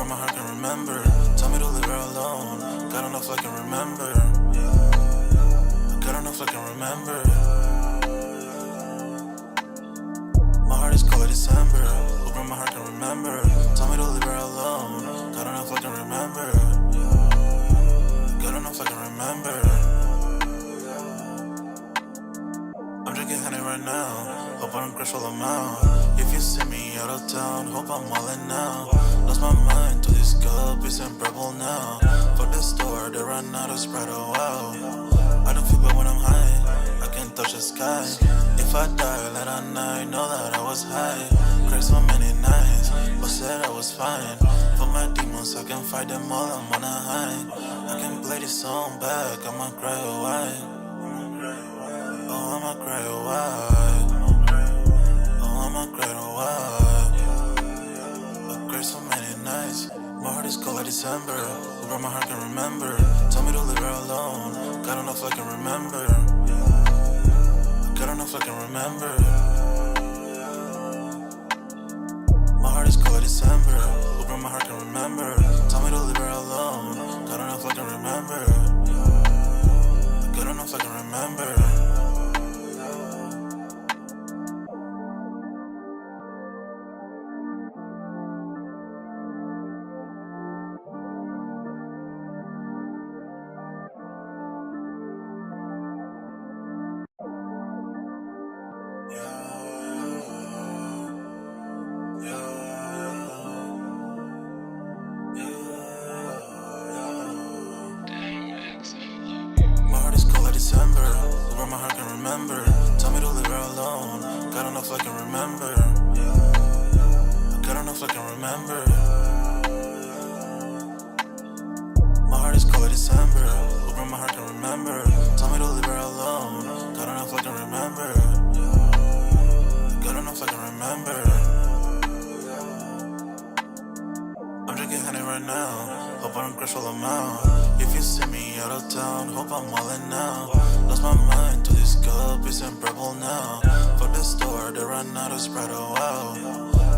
where my heart can remember. Tell me to leave her alone. God don't know if I can remember. God don't know if I can remember. My heart is cold like December. Where my heart can remember. Tell me to leave her alone. God don't know if I can remember. God don't know if I can remember. I'm drinking honey right now. Hope I don't crash while I'm out. If you see me out of town, hope I'm all in now. Lost my mind to this cup, it's unbearable now. Fuck the store, they run out of Sprite, oh wow. I don't feel bad when I'm high, I can't touch the sky. If I die late at night, know that I was high. Cried so many nights, but said I was fine. For my demons, I can fight them all, I'm on a high. I can play this song back, I'ma cry a while. Oh, I'ma cry a while. Oh, I'ma cry a while. I cried so many nights. My heart is cold like December. Where my heart can remember. Tell me to leave her alone. God don't know if I can remember. God don't know if I can remember. My heart is cold like December. Where my heart can remember. Tell me to leave her alone. God don't know if I can remember. God don't know if I can remember. My heart is cold like December. Where my heart can remember. Tell me to leave her alone. God don't know if I can remember. God don't know if I can remember. My heart is cold like December. Where my heart can remember. Tell me to leave her alone. God don't know if I can remember. God don't know if I can remember. I'm drinking honey right now. Hope I don't crash while I'm out. If you see me out of town, hope I'm all in now. Lost my mind to this cup, it's unbearable now. Fuck the store, they run out of Sprite, oh wow.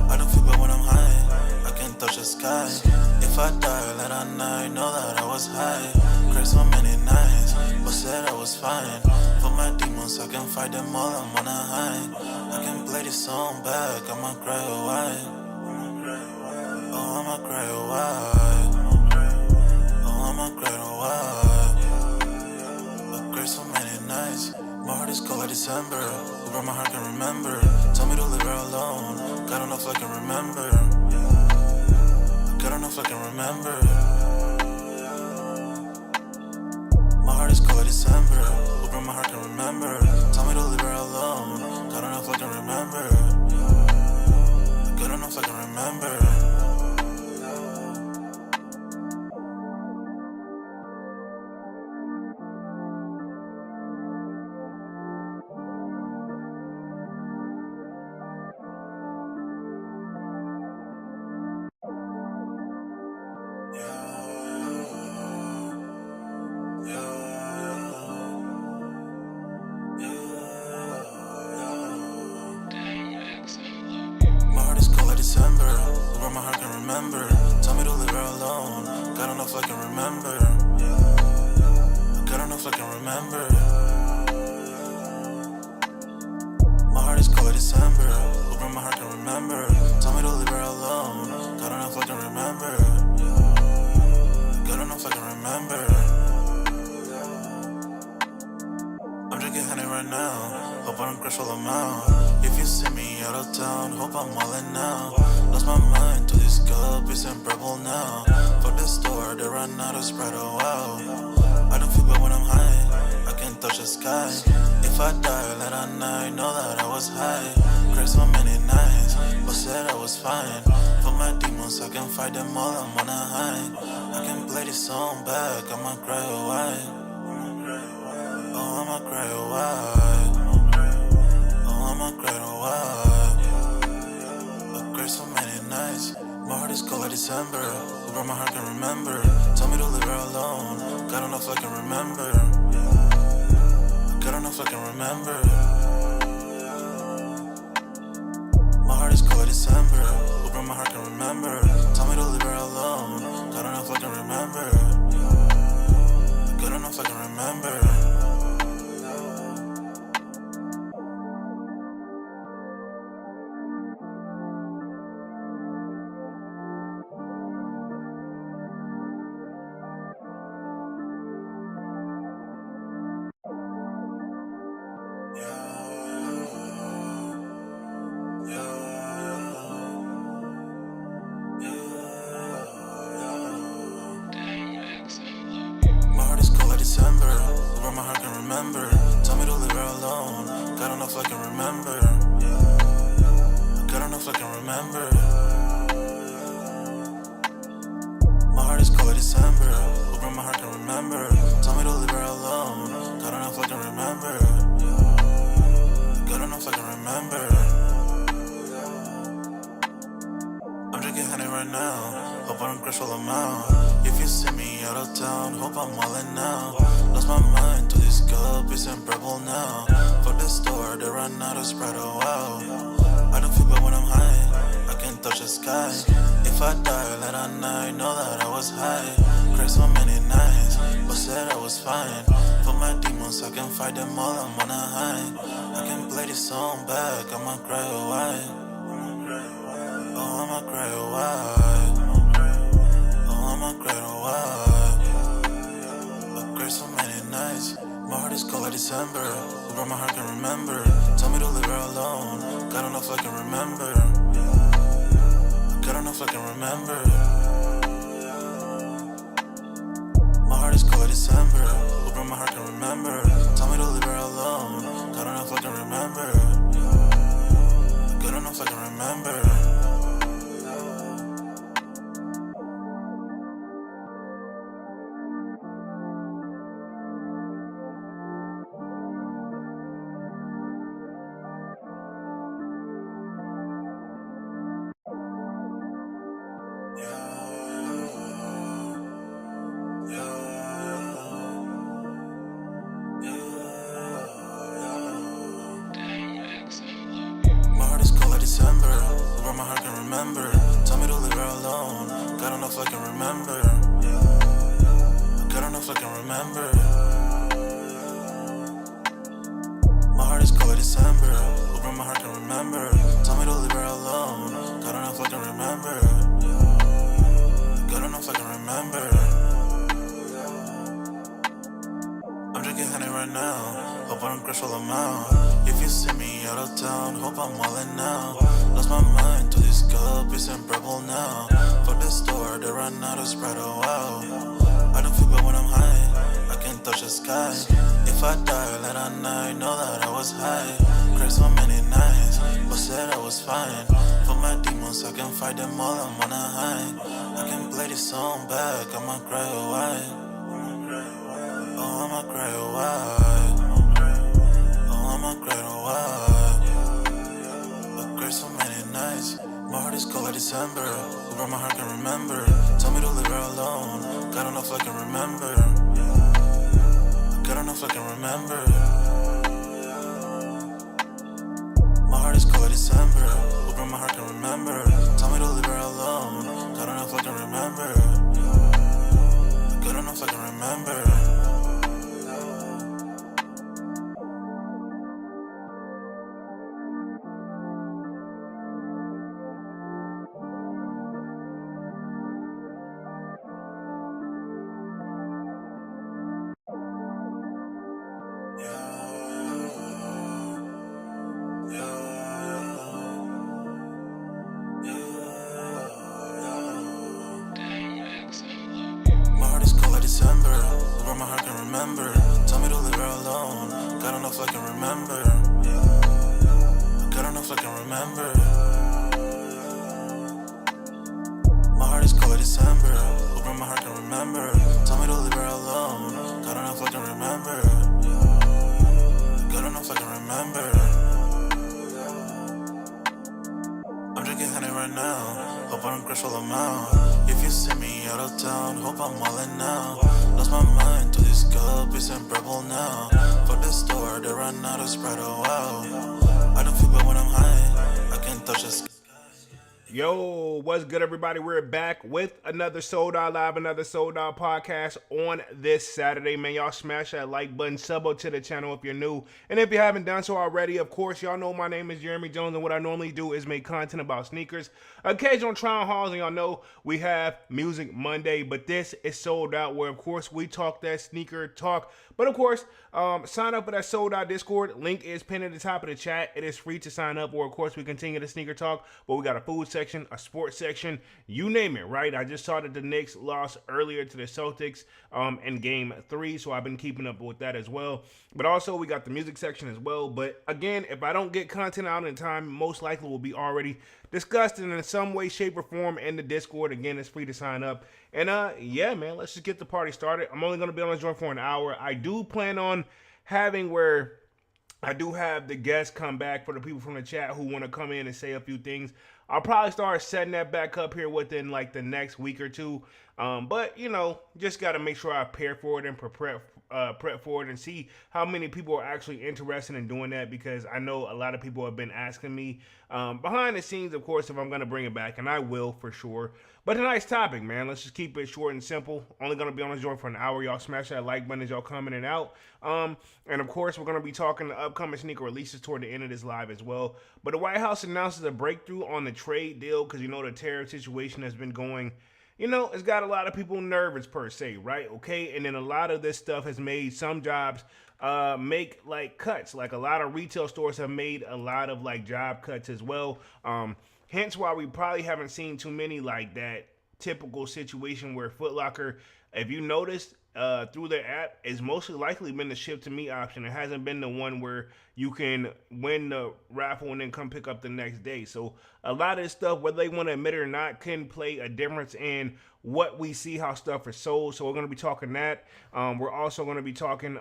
I don't feel bad when I'm high, I can't touch the sky. If I die late at night, know that I was high. Cried so many nights, but said I was fine. For my demons, I can fight them all, I'm on a high. I can play this song back, I'ma cry a while. Oh, I'ma cry a while. Oh, I'ma cry a while. I cried so many nights. My heart is cold like December. Where my heart can remember. Tell me to leave her alone. God don't know if I can remember. God don't know if I can remember. My heart is cold like December. Where my heart can remember. Tell me to leave her alone. God don't know if I can remember. God don't know if I can remember. My heart is cold like December. Where my heart can remember. Tell me to leave her alone. God don't know if I can remember. God don't know if I can remember. My heart is cold like December. Where my heart can remember. Tell me to leave her alone. God don't know if I can remember. God don't know if I can remember. I'm drinking honey right now. Hope I don't crash while I'm out. If you see me out of town, hope I'm all in now. Lost my mind to this cup, it's unbearable now. Fuck the store, they run out of Sprite, oh wow. I don't feel bad when I'm high, I can't touch the sky. If I die late at night, know that I was high. Cried so many nights, but said I was fine. For my demons, I can fight them all, I'm on a high. I can play this song back, I'ma cry a while. Oh, I'ma cry a while. Oh, I'ma cry a while. I cried so many nights. My heart is cold like December. Where my heart can remember. Tell me to leave her alone. God don't know if I can remember. God don't know if I can remember. My heart is cold like December. Where my heart can remember. Tell me to leave her alone. enough I can remember. Good enough I can remember. My heart is cold like December, where my heart can remember. Tell me to leave her alone, God enough I can remember. God enough I can remember. My heart is cold like December, where my heart can remember. Tell me to leave her alone, God enough I can remember. God enough I can remember. I'm drinking honey right now, hope I don't crush all them out. If you see me out of town, hope I'm wildin' now. Lost my mind to this cup, it's unbearable now. Fuck the store, they run out of Sprite, oh wow. I don't feel bad when I'm high, I can't touch the sky. If I die late at night, know that I was high. Cried so many nights, but said I was fine. For my demons, I can fight them all, I'm on a high. I can play this song back, I'ma cry a while. Oh, I'ma cry a while. Oh, I'ma cry a while. I cried so many nights. My heart is cold like December, where my heart can remember. Tell me to leave her alone, God enough I can remember. God enough I can remember. My heart is cold like December, where my heart can remember. Tell me to leave her alone, God enough I can remember. God enough I can remember. My heart is cold like December, where my heart can remember. Tell me to leave her alone, God enough I can remember. God enough I can remember. My heart is cold like December, where my heart can remember. Tell me to leave her alone, God enough I can remember. God enough I can remember. I'm drinking honey right now, hope I don't crush all them out. If you see me out of town, hope I'm wildin' now. Lost my mind to this cup, it's unbearable now. Fuck the store, they run out of Sprite, oh wow. I don't feel bad when I'm high, I can't touch the sky. If I die late at night, know that I was high. Cried so many nights, but said I was fine. For my demons, I can fight them all, I'm on a high. I can play this song back, I'ma cry a while. Oh, I'ma cry a while. Oh, I'ma cry a while. I cried so many nights. My heart is cold like December, where my heart can remember. Tell me to leave her alone, God enough I can remember. God enough I can remember. My heart is cold like December, where my heart can remember. Tell me to leave her alone, God enough I can remember. God enough I can remember. My heart is cold like December, where my heart can remember. Tell me to leave her alone, God enough I can remember. God enough I can remember. My heart is cold like December, where my heart can remember. Tell me to leave her alone, God enough I can remember. God enough I can remember. I'm drinking honey right now, hope I don't crush all them out. If you see me out of town, hope I'm wildin' now. Lost my mind to this cup, it's unbearable now. Fuck the store, they run out of Sprite, oh wow. I don't feel bad when I'm high, I can't touch the sky. Yo, what's good, everybody? We're back with another Sold Out Live, another Sold Out podcast on this Saturday. Man, y'all smash that like button, sub up to the channel if you're new. And if you haven't done so already, of course, y'all know my name is Jeremy Jones, and what I normally do is make content about sneakers, occasional try on hauls, and y'all know we have Music Monday, but this is Sold Out, where, of course, we talk that sneaker talk. But, of course, sign up for that Sold Out Discord. Link is pinned at the top of the chat. It is free to sign up, or, of course, we continue the sneaker talk, but we got a food section, a sports section, you name it, right? I just saw that the Knicks lost earlier to the Celtics in game 3, so I've been keeping up with that as well. But also, we got the music section as well. But again, if I don't get content out in time, most likely will be already discussed in some way, shape, or form in the Discord. Again, it's free to sign up. And yeah, man, let's just get the party started. I'm only going to be on the joint for an hour. I do plan on having where I do have the guests come back for the people from the chat who want to come in and say a few things. I'll probably start setting that back up here within like the next week or two. But you know, just got to make sure I prepare for it and prep for it and see how many people are actually interested in doing that, because I know a lot of people have been asking me behind the scenes, of course, if I'm going to bring it back, and I will for sure. But a nice topic, man. Let's just keep it short and simple. Only going to be on the joint for an hour. Y'all smash that like button as y'all coming in and out. And of course, we're going to be talking the upcoming sneaker releases toward the end of this live as well. But the White House announces a breakthrough on the trade deal, because you know the tariff situation has been going, you know, it's got a lot of people nervous per se, right? Okay, and then a lot of this stuff has made some jobs make like cuts. Like a lot of retail stores have made a lot of like job cuts as well. Hence why we probably haven't seen too many like that typical situation where Foot Locker, if you noticed, through their app, is mostly likely been the ship to me option. It hasn't been the one where you can win the raffle and then come pick up the next day. So a lot of this stuff, whether they want to admit it or not, can play a difference in what we see, how stuff is sold. So we're going to be talking that. We're also going to be talking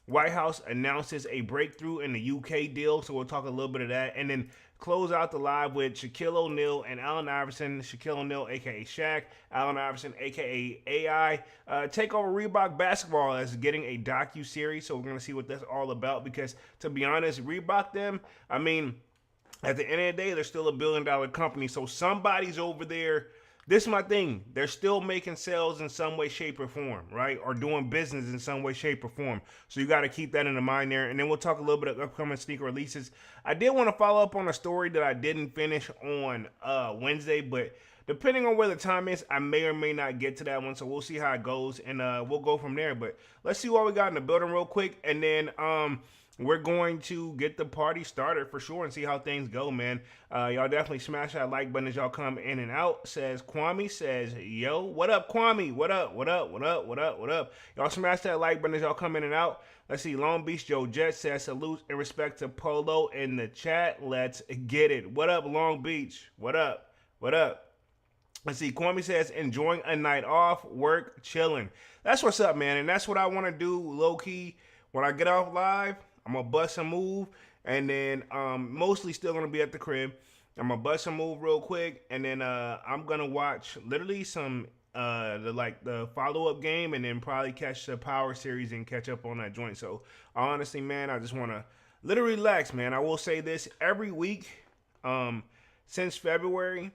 White House announces a breakthrough in the UK deal, so we'll talk a little bit of that, and then close out the live with Shaquille O'Neal and Allen Iverson. Shaquille O'Neal, aka Shaq, Allen Iverson, aka AI, take over Reebok basketball as getting a docu-series. So we're gonna see what that's all about, because to be honest, Reebok them, I mean, at the end of the day, they're still $1 billion company. So somebody's over there. This is my thing. They're still making sales in some way, shape, or form, right? Or doing business in some way, shape, or form. So you got to keep that in the mind there. And then we'll talk a little bit of upcoming sneaker releases. I did want to follow up on a story that I didn't finish on Wednesday, but depending on where the time is, I may or may not get to that one. So we'll see how it goes, and we'll go from there. But let's see what we got in the building real quick, and then we're going to get the party started for sure and see how things go, man. Y'all definitely smash that like button as y'all come in and out. Says Kwame, says, yo, what up, Kwame? What up, what up, what up, what up, what up? Y'all smash that like button as y'all come in and out. Let's see, Long Beach Joe Jet says, salute and respect to Polo in the chat. Let's get it. What up, Long Beach? What up? What up? Let's see, Kwame says, enjoying a night off, work, chilling. That's what's up, man. And that's what I want to do, low-key, when I get off live. I'm going to bust a move, and then mostly still going to be at the crib. I'm going to bust a move real quick, and then I'm going to watch literally some the follow-up game, and then probably catch the Power Series and catch up on that joint. So honestly, man, I just want to literally relax, man. I will say this, every week since February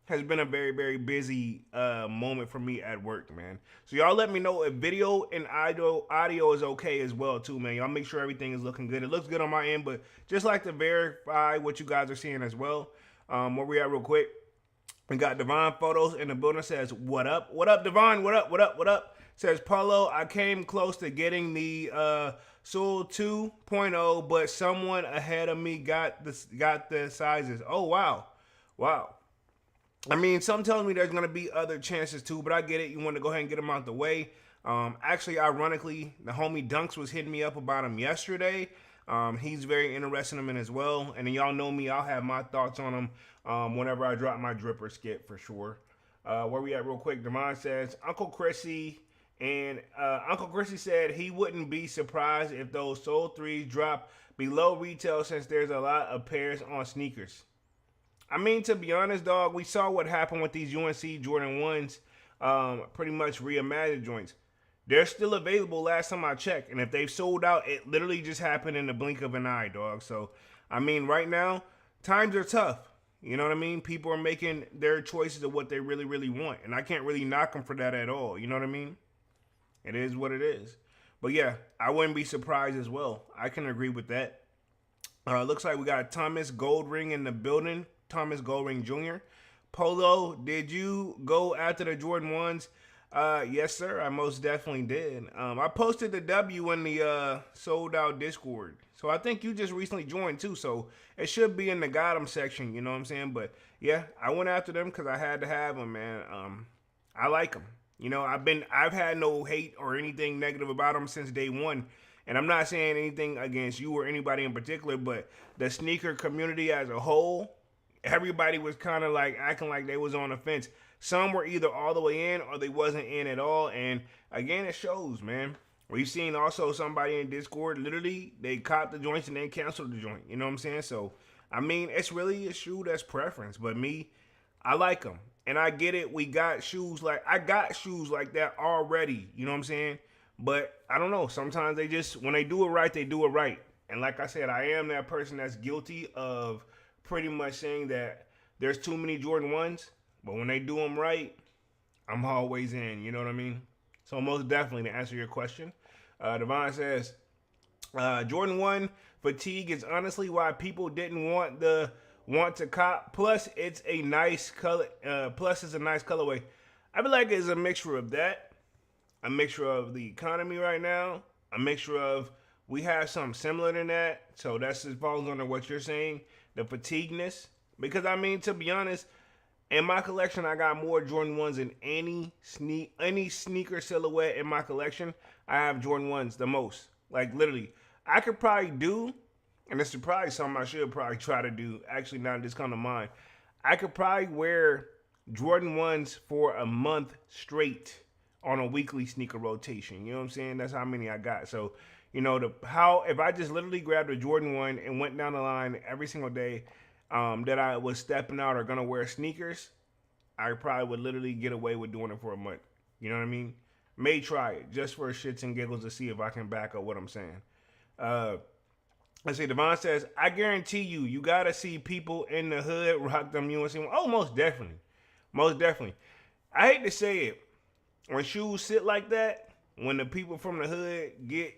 has been a very, very busy moment for me at work, man. So y'all let me know if video and audio is okay as well, too, man. Y'all make sure everything is looking good. It looks good on my end, but just like to verify what you guys are seeing as well. Where we at real quick. We got Devon Photos in the building, says, what up? What up, Devon? What up, what up, what up? Says, Paulo, I came close to getting the Soul 2.0, but someone ahead of me got the sizes. Oh, wow. Wow. I mean, some tells me there's going to be other chances too, but I get it. You want to go ahead and get them out the way. Actually, ironically, the homie Dunks was hitting me up about him yesterday. He's very interested in him as well. And then y'all know me, I'll have my thoughts on him whenever I drop my dripper skit for sure. Where we at real quick, Demond says, Uncle Chrissy said he wouldn't be surprised if those Soul 3s drop below retail since there's a lot of pairs on sneakers. I mean, to be honest, dog, we saw what happened with these UNC Jordan 1s, pretty much reimagined joints. They're still available last time I checked, and if they've sold out, it literally just happened in the blink of an eye, dog. So, I mean, right now, times are tough. You know what I mean? People are making their choices of what they really, really want. And I can't really knock them for that at all. You know what I mean? It is what it is. But yeah, I wouldn't be surprised as well. I can agree with that. Looks like we got Thomas Goldring in the building. Thomas Goldring Jr. Polo, did you go after the Jordan 1s? Yes, sir. I most definitely did. I posted the W in the sold out Discord. So I think you just recently joined too. So it should be in the got 'em section. You know what I'm saying? But yeah, I went after them because I had to have them, man. I like them. You know, I've had no hate or anything negative about them since day one. And I'm not saying anything against you or anybody in particular, but the sneaker community as a whole, everybody was kind of like acting like they was on the fence. Some were either all the way in or they wasn't in at all. And again, it shows, man. We've seen also somebody in Discord, literally, they copped the joints and then canceled the joint. You know what I'm saying? So, I mean, it's really a shoe that's preference. But me, I like them. And I get it. I got shoes like that already. You know what I'm saying? But I don't know. Sometimes they just, when they do it right, they do it right. And like I said, I am that person that's guilty of pretty much saying that there's too many Jordan 1s. But when they do them right, I'm always in. You know what I mean? So most definitely to answer your question, Devon says, Jordan 1 fatigue is honestly why people didn't want to cop. Plus, it's a nice color. Plus, it's a nice colorway. I feel like it's a mixture of that, a mixture of the economy right now, a mixture of we have something similar than that. So that's it falls under what you're saying, the fatigueness. Because I mean, to be honest, in my collection, I got more Jordan 1s than any sneaker silhouette in my collection. I have Jordan 1s the most. Like literally, I could probably do, and it's probably something I should probably try to do. Actually, now this come to mind, I could probably wear Jordan 1s for a month straight on a weekly sneaker rotation. You know what I'm saying? That's how many I got. So, you know, if I just literally grabbed a Jordan 1 and went down the line every single day that I was stepping out or gonna wear sneakers, I probably would literally get away with doing it for a month. You know what I mean? May try it just for shits and giggles to see if I can back up what I'm saying. Let's see. Devon says, I guarantee you gotta see people in the hood rock them UNC. Oh, most definitely, most definitely. I hate to say it, when shoes sit like that, when the people from the hood get,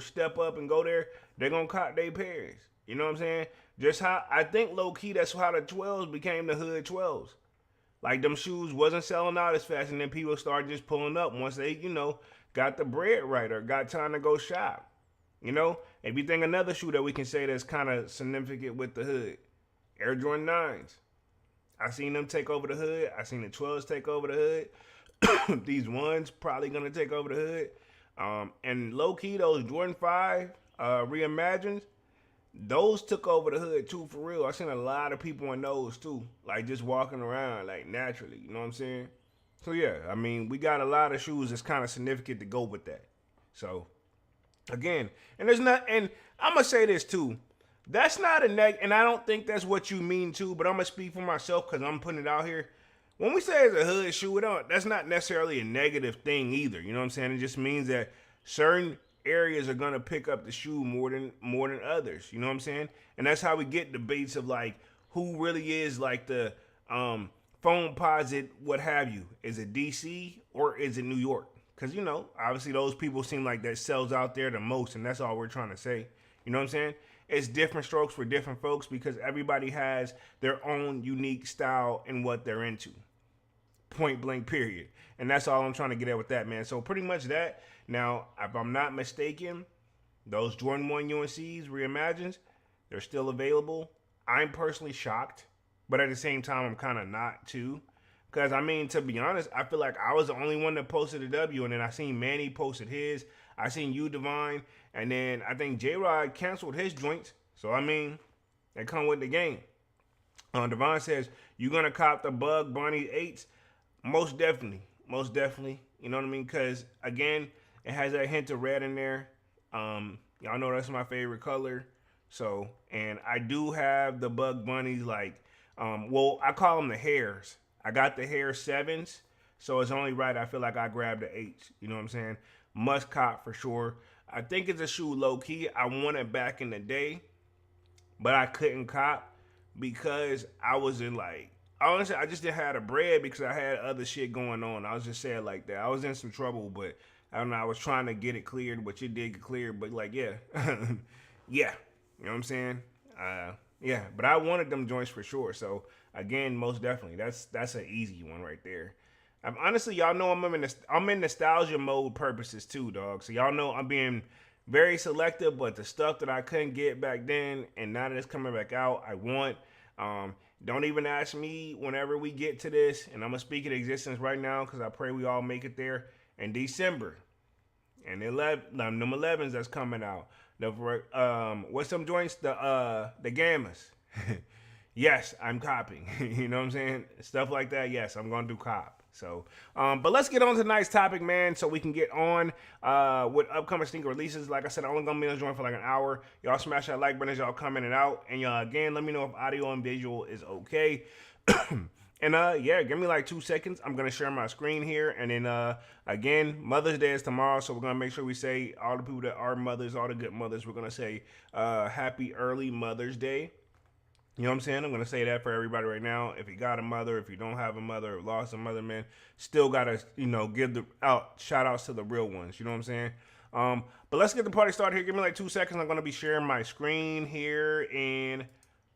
step up and go there, they're gonna cop their pairs. You know what I'm saying? Just how I think low key that's how the 12s became the hood 12s. Like them shoes wasn't selling out as fast, and then people started just pulling up once they, got the bread right or got time to go shop. If you think another shoe that we can say that's kind of significant with the hood, Air Jordan 9s. I seen them take over the hood. I seen the 12s take over the hood. These ones probably gonna take over the hood. And low key, those Jordan 5 reimagined, those took over the hood too, for real. I seen a lot of people in those too, like just walking around like naturally. You know what I'm saying? So yeah, I mean, we got a lot of shoes that's kind of significant to go with that. So again, and I'm gonna say this too. That's not a and I don't think that's what you mean too. But I'm gonna speak for myself because I'm putting it out here. When we say it's a hood shoe, that's not necessarily a negative thing either. You know what I'm saying? It just means that certain areas are gonna pick up the shoe more than others. You know what I'm saying? And that's how we get debates of like who really is like the phone posit, what have you. Is it DC or is it New York? Because obviously those people seem like that sells out there the most, and that's all we're trying to say. You know what I'm saying? It's different strokes for different folks because everybody has their own unique style and what they're into. Point blank, period. And that's all I'm trying to get at with that, man. So pretty much that. Now, if I'm not mistaken, those Jordan 1 UNCs reimagined, they're still available. I'm personally shocked, but at the same time, I'm kind of not too. Because, I mean, to be honest, I feel like I was the only one that posted a W, and then I seen Manny posted his. I seen you, Divine, and then I think J-Rod canceled his joints. So, I mean, they come with the game. Divine says, you going to cop the Bug Bunny 8s? Most definitely. Most definitely. You know what I mean? Because, again, it has that hint of red in there. Y'all know that's my favorite color. So, and I do have the Bug Bunnies like, I call them the hairs. I got the hair 7s, so it's only right I feel like I grabbed the 8s. You know what I'm saying? Must cop for sure. I think it's a shoe low key. I won it back in the day, but I couldn't cop. because I was in like, honestly, I just didn't have the bread because I had other shit going on. I was just saying like that. I was in some trouble, but I don't know. I was trying to get it cleared, but it did get cleared. But like, yeah, yeah, you know what I'm saying? Yeah, but I wanted them joints for sure. So again, most definitely, that's an easy one right there. Honestly, y'all know I'm in nostalgia mode purposes too, dog. So y'all know I'm being very selective, but the stuff that I couldn't get back then, and now that it's coming back out, I want. Don't even ask me whenever we get to this, and I'm gonna speak it existence right now because I pray we all make it there in December. And them 11s that's coming out. What's some joints? The gammas. Yes, I'm copping. You know what I'm saying? Stuff like that. Yes, I'm gonna do cop. So, but let's get on to tonight's topic, man, so we can get on with upcoming sneaker releases. Like I said, I'm only gonna be on joint for like an hour. Y'all smash that like button as y'all come in and out, and y'all again let me know if audio and visual is okay. And yeah, give me like 2 seconds. I'm gonna share my screen here, and then again, Mother's Day is tomorrow, so we're gonna make sure we say all the people that are mothers, all the good mothers. We're gonna say happy early Mother's Day. You know what I'm saying? I'm gonna say that for everybody right now. If you got a mother, if you don't have a mother, or lost a mother, man, still gotta give the shout outs to the real ones. You know what I'm saying? But let's get the party started here. Give me like 2 seconds. I'm gonna be sharing my screen here and.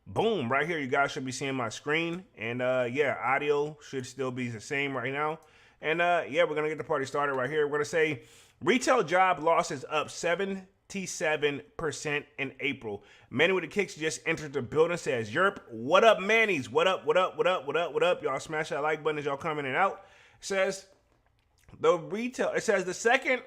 Boom, right here, you guys should be seeing my screen. And yeah, audio should still be the same right now. And yeah, we're going to get the party started right here. We're going to say retail job losses up 77% in April. Manny with the Kicks just entered the building, says, Yerp, what up, Manny's? What up, what up, what up, what up, what up? Y'all smash that like button as y'all coming in and out. It says second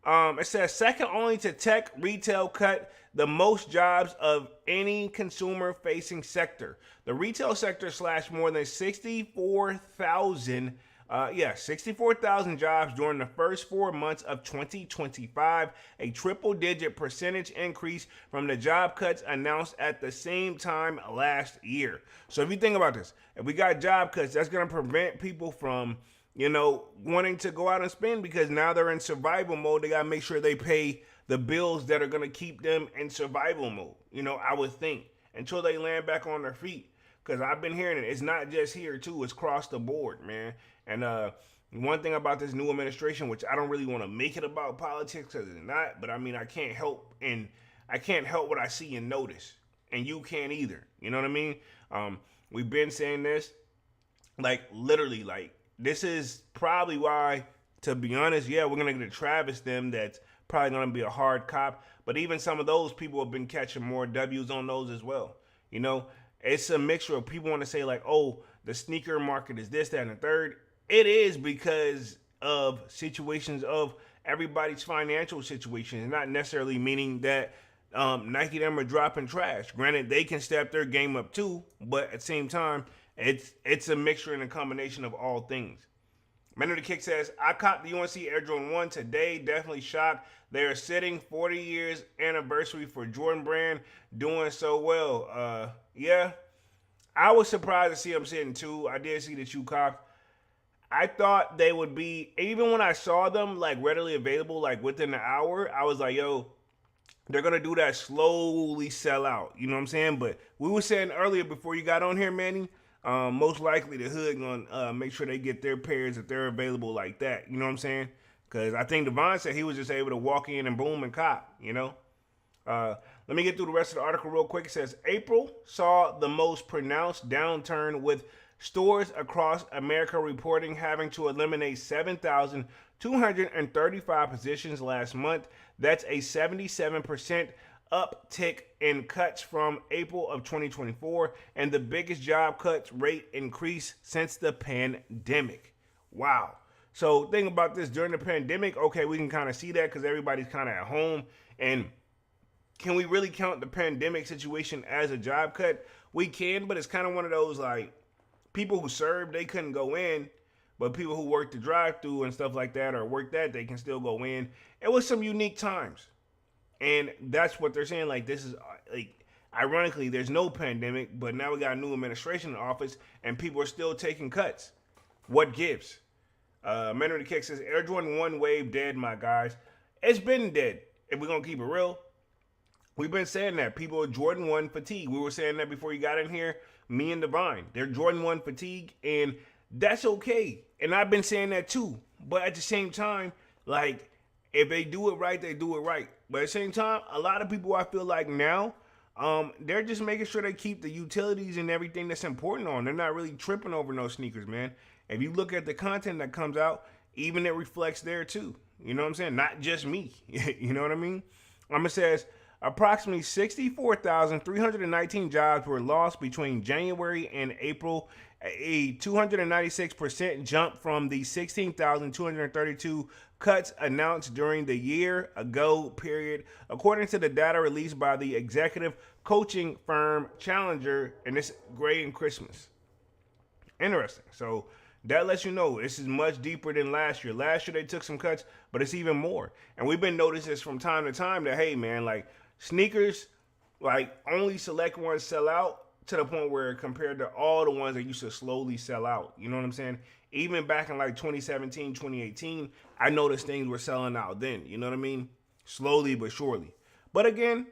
only to tech, retail cut the most jobs of any consumer-facing sector. The retail sector slashed more than 64,000 jobs during the first 4 months of 2025, a triple-digit percentage increase from the job cuts announced at the same time last year. So if you think about this, if we got job cuts, that's going to prevent people from wanting to go out and spend because now they're in survival mode. They got to make sure they pay the bills that are going to keep them in survival mode. I would think until they land back on their feet. Because I've been hearing it. It's not just here, too. It's across the board, man. And one thing about this new administration, which I don't really want to make it about politics because it's not, but I mean, I can't help what I see and notice. And you can't either. You know what I mean? We've been saying this, like, literally, like, this is probably why, to be honest, yeah, we're going to get a Travis them that's probably going to be a hard cop. But even some of those people have been catching more W's on those as well. It's a mixture of people want to say like, oh, the sneaker market is this, that, and the third. It is because of situations of everybody's financial situation. Not necessarily meaning that Nike them are dropping trash. Granted, they can step their game up too, but at the same time, it's a mixture and a combination of all things. Man of the Kick says, I caught the UNC Air Jordan 1 today. Definitely shocked. They are sitting 40 years anniversary for Jordan Brand doing so well. Yeah, I was surprised to see them sitting too. I did see that you copped. I thought they would be, even when I saw them like readily available, like within an hour, I was like, yo, they're going to do that slowly sell out. You know what I'm saying? But we were saying earlier before you got on here, Manny, most likely the hood gonna make sure they get their pairs if they're available like that. You know what I'm saying? Because I think Devon said he was just able to walk in and boom and cop. Let me get through the rest of the article real quick. It says April saw the most pronounced downturn with stores across America reporting having to eliminate 7,235 positions last month. That's a 77% uptick in cuts from April of 2024 and the biggest job cuts rate increase since the pandemic. Wow. So think about this during the pandemic. Okay, we can kind of see that because everybody's kind of at home. And can we really count the pandemic situation as a job cut? We can, but it's kind of one of those like people who served, they couldn't go in, but people who worked the drive-through and stuff like that or work that, they can still go in. It was some unique times. And that's what they're saying. Like, this is, like, ironically, there's no pandemic, but now we got a new administration in office, and people are still taking cuts. What gives? Man of the Kick says, Air Jordan 1 wave dead, my guys. It's been dead. If we're going to keep it real, We've been saying that people are Jordan 1 fatigue. We were saying that before you got in here, me and Divine. They're Jordan 1 fatigue, and that's okay. And I've been saying that too. But at the same time, like, if they do it right, they do it right. But at the same time, a lot of people I feel like now, they're just making sure they keep the utilities and everything that's important on. They're not really tripping over no sneakers, man. If you look at the content that comes out, even it reflects there too. You know what I'm saying? Not just me. You know what I mean? It says approximately 64,319 jobs were lost between January and April, a 296% jump from the 16,232 cuts announced during the year ago period, according to the data released by the executive coaching firm Challenger, and it's Gray and Christmas. Interesting. So that lets you know this is much deeper than last year. Last year they took some cuts, but it's even more. And we've been noticing this from time to time that, hey man, like sneakers, like only select ones sell out to the point where compared to all the ones that used to slowly sell out. You know what I'm saying? Even back in like 2017, 2018, I noticed things were selling out then. You know what I mean? Slowly but surely. But again,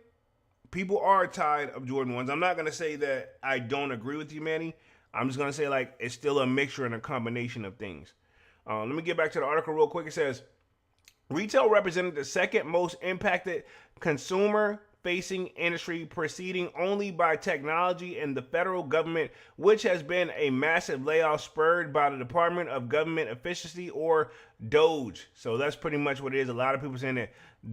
people are tired of Jordan 1s. I'm not going to say that I don't agree with you, Manny. I'm just going to say, like, it's still a mixture and a combination of things. Let me get back to the article real quick. It says, retail represented the second most impacted consumer-facing industry, preceding only by technology and the federal government, which has been a massive layoff spurred by the Department of Government Efficiency, or DOGE. So that's pretty much what it is. A lot of people saying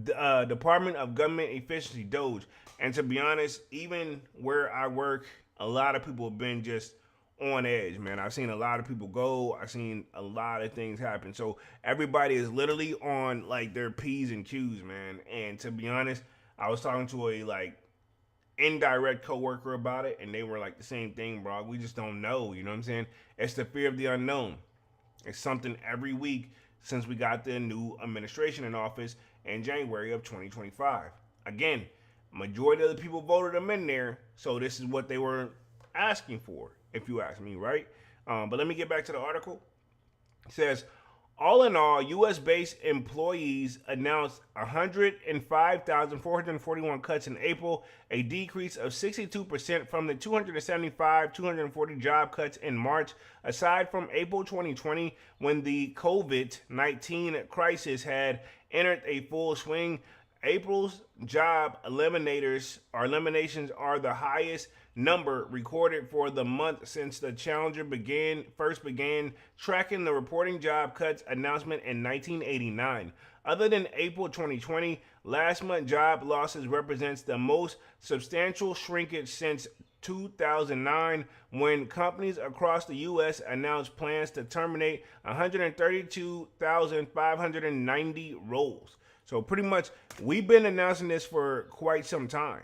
that Department of Government Efficiency, DOGE. And to be honest, even where I work, a lot of people have been just on edge, man. I've seen a lot of people go. I've seen a lot of things happen. So everybody is literally on like their P's and Q's, man. And to be honest, I was talking to a like indirect coworker about it, and they were like the same thing, bro. We just don't know. You know what I'm saying? It's the fear of the unknown. It's something every week since we got the new administration in office in January of 2025. Again, majority of the people voted them in there, so this is what they were asking for, if you ask me, right? But let me get back to the article. It says, all in all, U.S.-based employees announced 105,441 cuts in April, a decrease of 62% from the 240 job cuts in March. Aside from April 2020, when the COVID-19 crisis had entered a full swing, April's job eliminations are the highest number recorded for the month since the Challenger first began tracking the reporting job cuts announcement in 1989. Other than April 2020, last month job losses represents the most substantial shrinkage since 2009, when companies across the U.S. announced plans to terminate 132,590 roles. So pretty much, we've been announcing this for quite some time.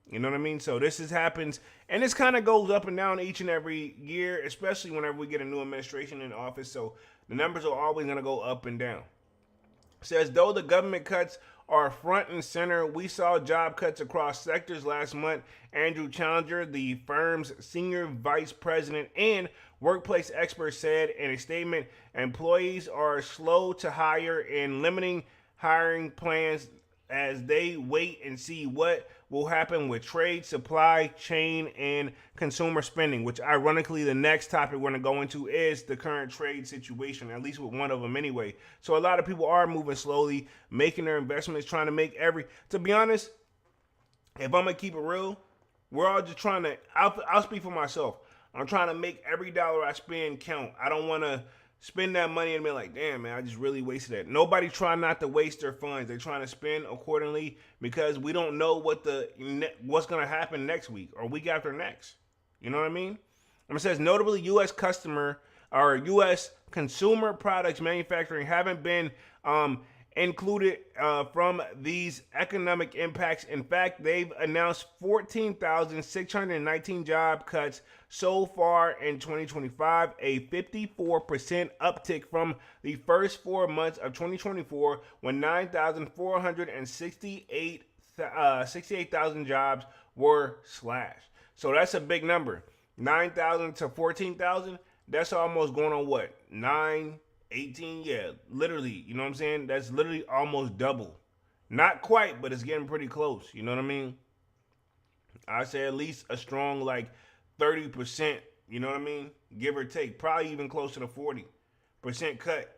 You know what I mean? So this happens, and this kind of goes up and down each and every year, especially whenever we get a new administration in office. So the numbers are always going to go up and down. It says, though the government cuts are front and center, we saw job cuts across sectors last month. Andrew Challenger, the firm's senior vice president and workplace expert, said in a statement, employees are slow to hire and limiting hiring plans as they wait and see what will happen with trade, supply chain, and consumer spending, which ironically the next topic we're going to go into is the current trade situation, at least with one of them anyway. So a lot of people are moving slowly, making their investments, trying to make to be honest, if I'm going to keep it real, we're all just trying to, I'll speak for myself. I'm trying to make every dollar I spend count. I don't want to spend that money and be like, damn, man, I just really wasted that. Nobody trying not to waste their funds. They're trying to spend accordingly because we don't know what's going to happen next week or week after next. You know what I mean? It says, notably, U.S. consumer products manufacturing haven't been included from these economic impacts. In fact, they've announced 14,619 job cuts so far in 2025, a 54% uptick from the first 4 months of 2024, when 68,000 jobs were slashed. So that's a big number. 9,000 to 14,000, that's almost going on what? 9, 18, yeah, literally, you know what I'm saying? That's literally almost double. Not quite, but it's getting pretty close, you know what I mean? I say at least a strong like 30%, you know what I mean? Give or take, probably even closer to 40% cut.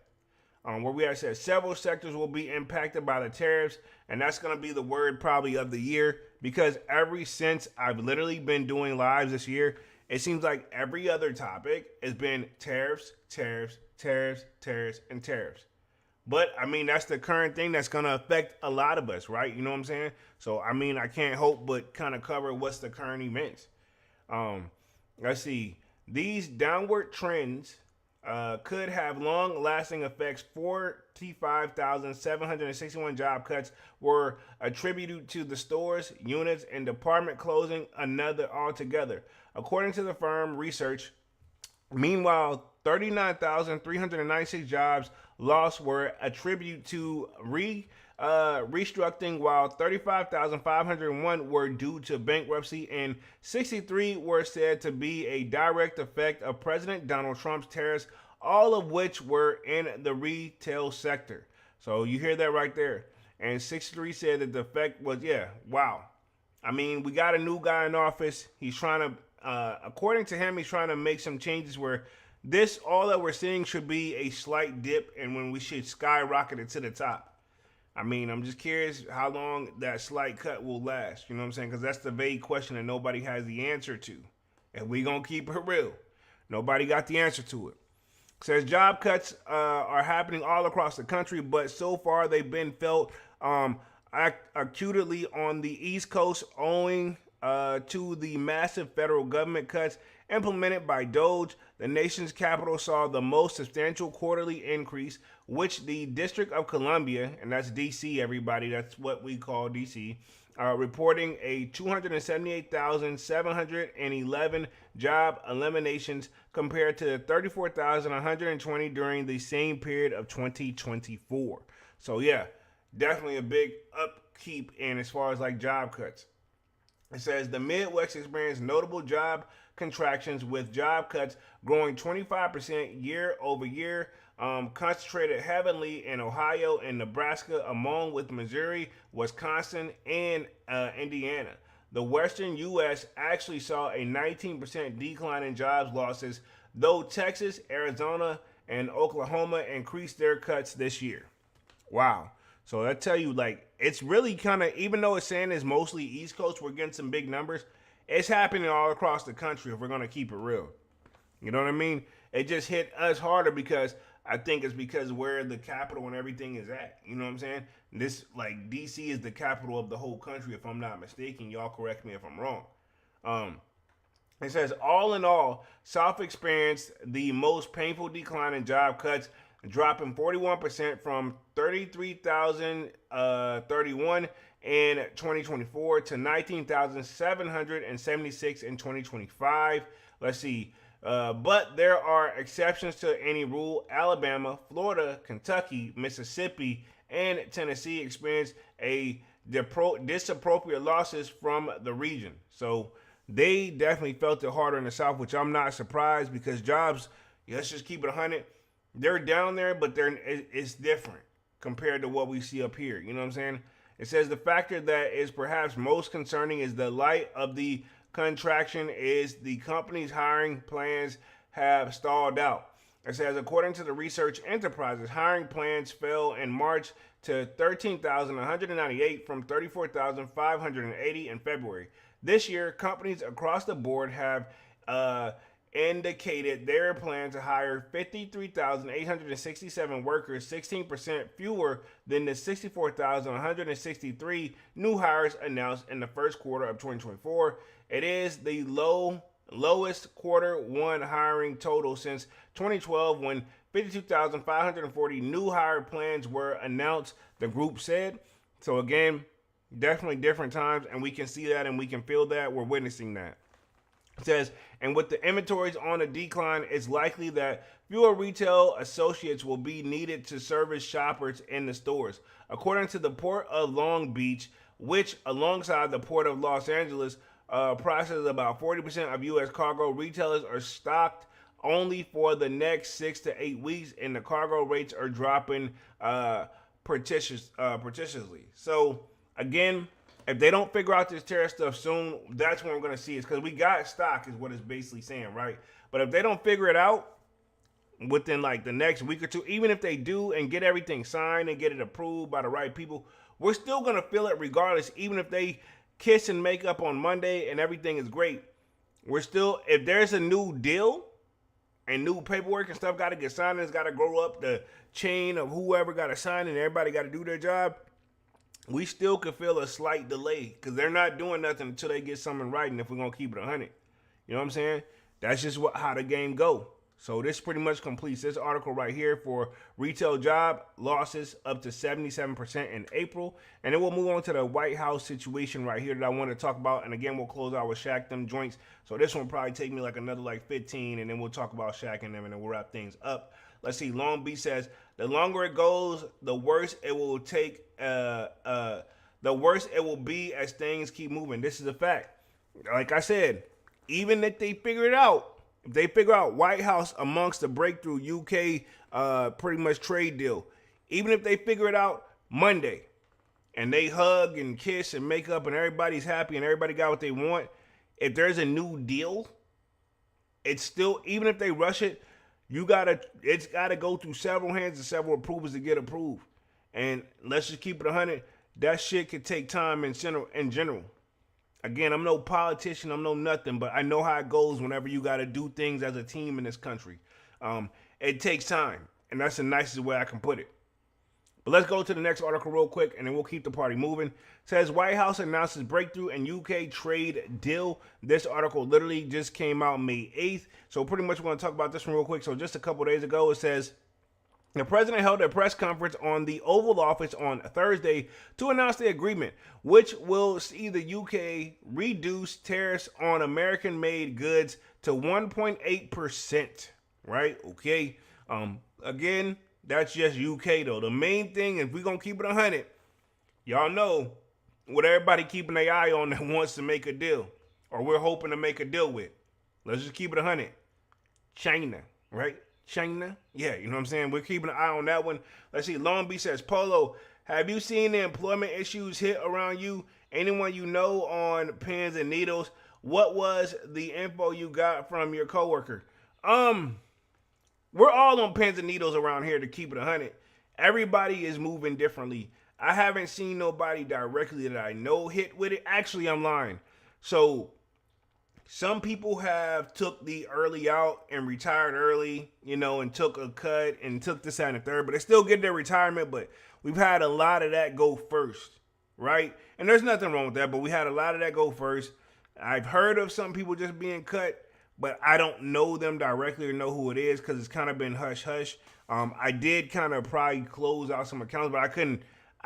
Where we have said several sectors will be impacted by the tariffs, and that's going to be the word probably of the year because ever since I've literally been doing lives this year, it seems like every other topic has been tariffs, tariffs, tariffs, tariffs, and tariffs. But I mean, that's the current thing that's going to affect a lot of us, right? You know what I'm saying? So, I mean, I can't help but kind of cover what's the current events. Um, let's see. These downward trends could have long-lasting effects. 45,761 job cuts were attributed to the stores, units, and department closing another altogether. According to the firm research, meanwhile, 39,396 jobs lost were attributed to restructuring, while 35,501 were due to bankruptcy, and 63 were said to be a direct effect of President Donald Trump's tariffs, all of which were in the retail sector. So you hear that right there. And 63 said that the effect was, yeah, wow. I mean, we got a new guy in office. He's trying to, according to him, he's trying to make some changes where this, all that we're seeing should be a slight dip and when we should skyrocket it to the top. I mean, I'm just curious how long that slight cut will last. You know what I'm saying? Because that's the vague question that nobody has the answer to. And we going to keep it real. Nobody got the answer to it. It says job cuts are happening all across the country, but so far they've been felt acutely on the East Coast owing to the massive federal government cuts implemented by Doge. The nation's capital saw the most substantial quarterly increase, which the District of Columbia, and that's DC, everybody, that's what we call DC, reporting a 278,711 job eliminations compared to 34,120 during the same period of 2024. So yeah, definitely a big upkeep in as far as like job cuts. It says the Midwest experienced notable job contractions with job cuts growing 25% year over year, concentrated heavily in Ohio and Nebraska, along with Missouri, Wisconsin, and Indiana. The Western U.S. actually saw a 19% decline in jobs losses, though Texas, Arizona, and Oklahoma increased their cuts this year. Wow. So I tell you, like, it's really kind of, even though it's saying it's mostly East Coast, we're getting some big numbers. It's happening all across the country if we're going to keep it real. You know what I mean? It just hit us harder because I think it's because where the capital and everything is at. You know what I'm saying? This, like, DC is the capital of the whole country, if I'm not mistaken. Y'all correct me if I'm wrong. It says, all in all, South experienced the most painful decline in job cuts, dropping 41% from 33,031 in 2024 to 19,776 in 2025. Let's see. But there are exceptions to any rule. Alabama, Florida, Kentucky, Mississippi, and Tennessee experienced a disappropriate losses from the region. So they definitely felt it harder in the South, which I'm not surprised because jobs, let's just keep it 100, they're down there, but it's different compared to what we see up here. You know what I'm saying? It says the factor that is perhaps most concerning is the light of the contraction is the company's hiring plans have stalled out. It says, according to the research enterprises, hiring plans fell in March to 13,198 from 34,580 in February. This year, companies across the board have indicated their plan to hire 53,867 workers, 16% fewer than the 64,163 new hires announced in the first quarter of 2024. It is the lowest quarter one hiring total since 2012 when 52,540 new hire plans were announced, the group said. So again, definitely different times, and we can see that and we can feel that. We're witnessing that. It says, and with the inventories on a decline, it's likely that fewer retail associates will be needed to service shoppers in the stores. According to the Port of Long Beach, which alongside the Port of Los Angeles processes about 40% of U.S. cargo, retailers are stocked only for the next 6 to 8 weeks, and the cargo rates are dropping precipitously. So again, If they don't figure out this tariff stuff soon, that's when we're going to see it. Because we got stock is what it's basically saying, right? But if they don't figure it out within like the next week or two, even if they do and get everything signed and get it approved by the right people, we're still going to feel it regardless. Even if they kiss and make up on Monday and everything is great, we're still, if there's a new deal and new paperwork and stuff got to get signed and it's got to grow up the chain of whoever got to sign and everybody got to do their job, we still could feel a slight delay because they're not doing nothing until they get something right. And if we're going to keep it 100, you know what I'm saying? That's just how the game go. So this pretty much completes this article right here for retail job losses up to 77% in April. And then we'll move on to the White House situation right here that I want to talk about. And again, we'll close out with Shaq them joints. So this one will probably take me like another like 15, and then we'll talk about Shaq and them, and then we'll wrap things up. Let's see. Long Beach says the longer it goes, the worse it will take. The worse it will be as things keep moving. This is a fact. Like I said, even if they figure it out, if they figure out White House amongst the breakthrough UK pretty much trade deal, even if they figure it out Monday and they hug and kiss and make up and everybody's happy and everybody got what they want, if there's a new deal, it's still, even if they rush it, it's gotta go through several hands and several approvals to get approved. And let's just keep it 100. That shit could take time in general. Again, I'm no politician, I'm no nothing, but I know how it goes whenever you got to do things as a team in this country. It takes time, and that's the nicest way I can put it. But let's go to the next article real quick, and then we'll keep the party moving. It says White House announces breakthrough in UK trade deal. This article literally just came out May 8th, so pretty much we're going to talk about this one real quick. So just a couple days ago, it says the president held a press conference on the Oval Office on Thursday to announce the agreement, which will see the UK reduce tariffs on American-made goods to 1.8%. Right? Okay. Again, that's just UK though. The main thing, if we're gonna keep it 100, y'all know what everybody keeping their eye on that wants to make a deal, or we're hoping to make a deal with. Let's just keep it 100. China, right? China, yeah, you know what I'm saying? We're keeping an eye on that one. Let's see. Long Beach says, Polo, have you seen the employment issues hit around you? Anyone you know on pins and needles? What was the info you got from your coworker? We're all on pins and needles around here to keep it 100. Everybody is moving differently. I haven't seen nobody directly that I know hit with it. Actually, I'm lying. So some people have took the early out and retired early, and took a cut and took this, that, and the third, but they still get their retirement. But we've had a lot of that go first, right? And there's nothing wrong with that, but we had a lot of that go first. I've heard of some people just being cut, but I don't know them directly or know who it is because it's kind of been hush-hush. I did kind of probably close out some accounts, but I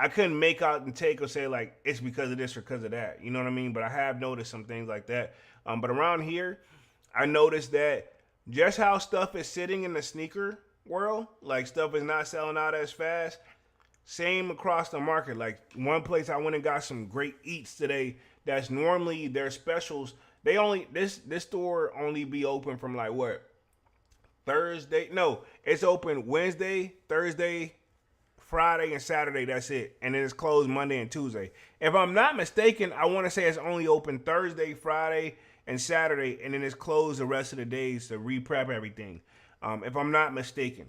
couldn't make out and take or say, like, it's because of this or because of that. You know what I mean? But I have noticed some things like that. But around here, I noticed that just how stuff is sitting in the sneaker world, like stuff is not selling out as fast. Same across the market. Like one place I went and got some great eats today. That's normally their specials. This store only be open from like what? Thursday? No, it's open Wednesday, Thursday, Friday, and Saturday. That's it. And then it's closed Monday and Tuesday. If I'm not mistaken, I want to say it's only open Thursday, Friday, and Saturday, and then it's closed the rest of the days to re-prep everything. If I'm not mistaken.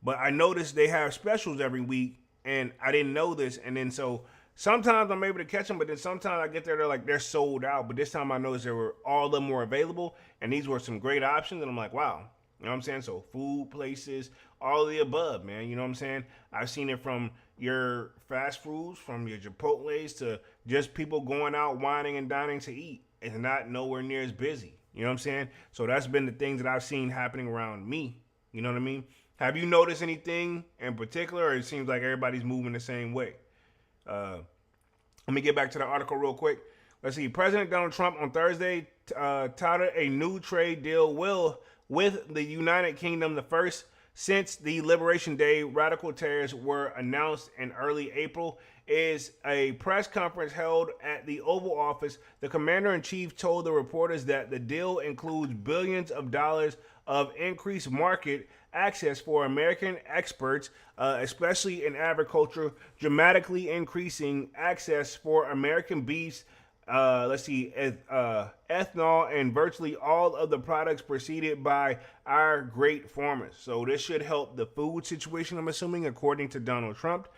But I noticed they have specials every week, and I didn't know this. And then so sometimes I'm able to catch them, but then sometimes I get there, they're sold out. But this time I noticed all of them were available, and these were some great options. And I'm like, wow. You know what I'm saying? So food places, all of the above, man. You know what I'm saying? I've seen it from your fast foods, from your Chipotle's, to just people going out whining and dining to eat. It's not nowhere near as busy. You know what I'm saying? So that's been the things that I've seen happening around me. You know what I mean? Have you noticed anything in particular, or it seems like everybody's moving the same way? Let me get back to the article real quick. Let's see. President Donald Trump on Thursday touted a new trade deal with the United Kingdom, the first since the Liberation Day radical tariffs were announced in early April. Is a press conference held at the Oval Office. The commander-in-chief told the reporters that the deal includes billions of dollars of increased market access for American exports, especially in agriculture, dramatically increasing access for American beefs. Ethanol and virtually all of the products preceded by our great farmers. So this should help the food situation, I'm assuming, according to Donald Trump.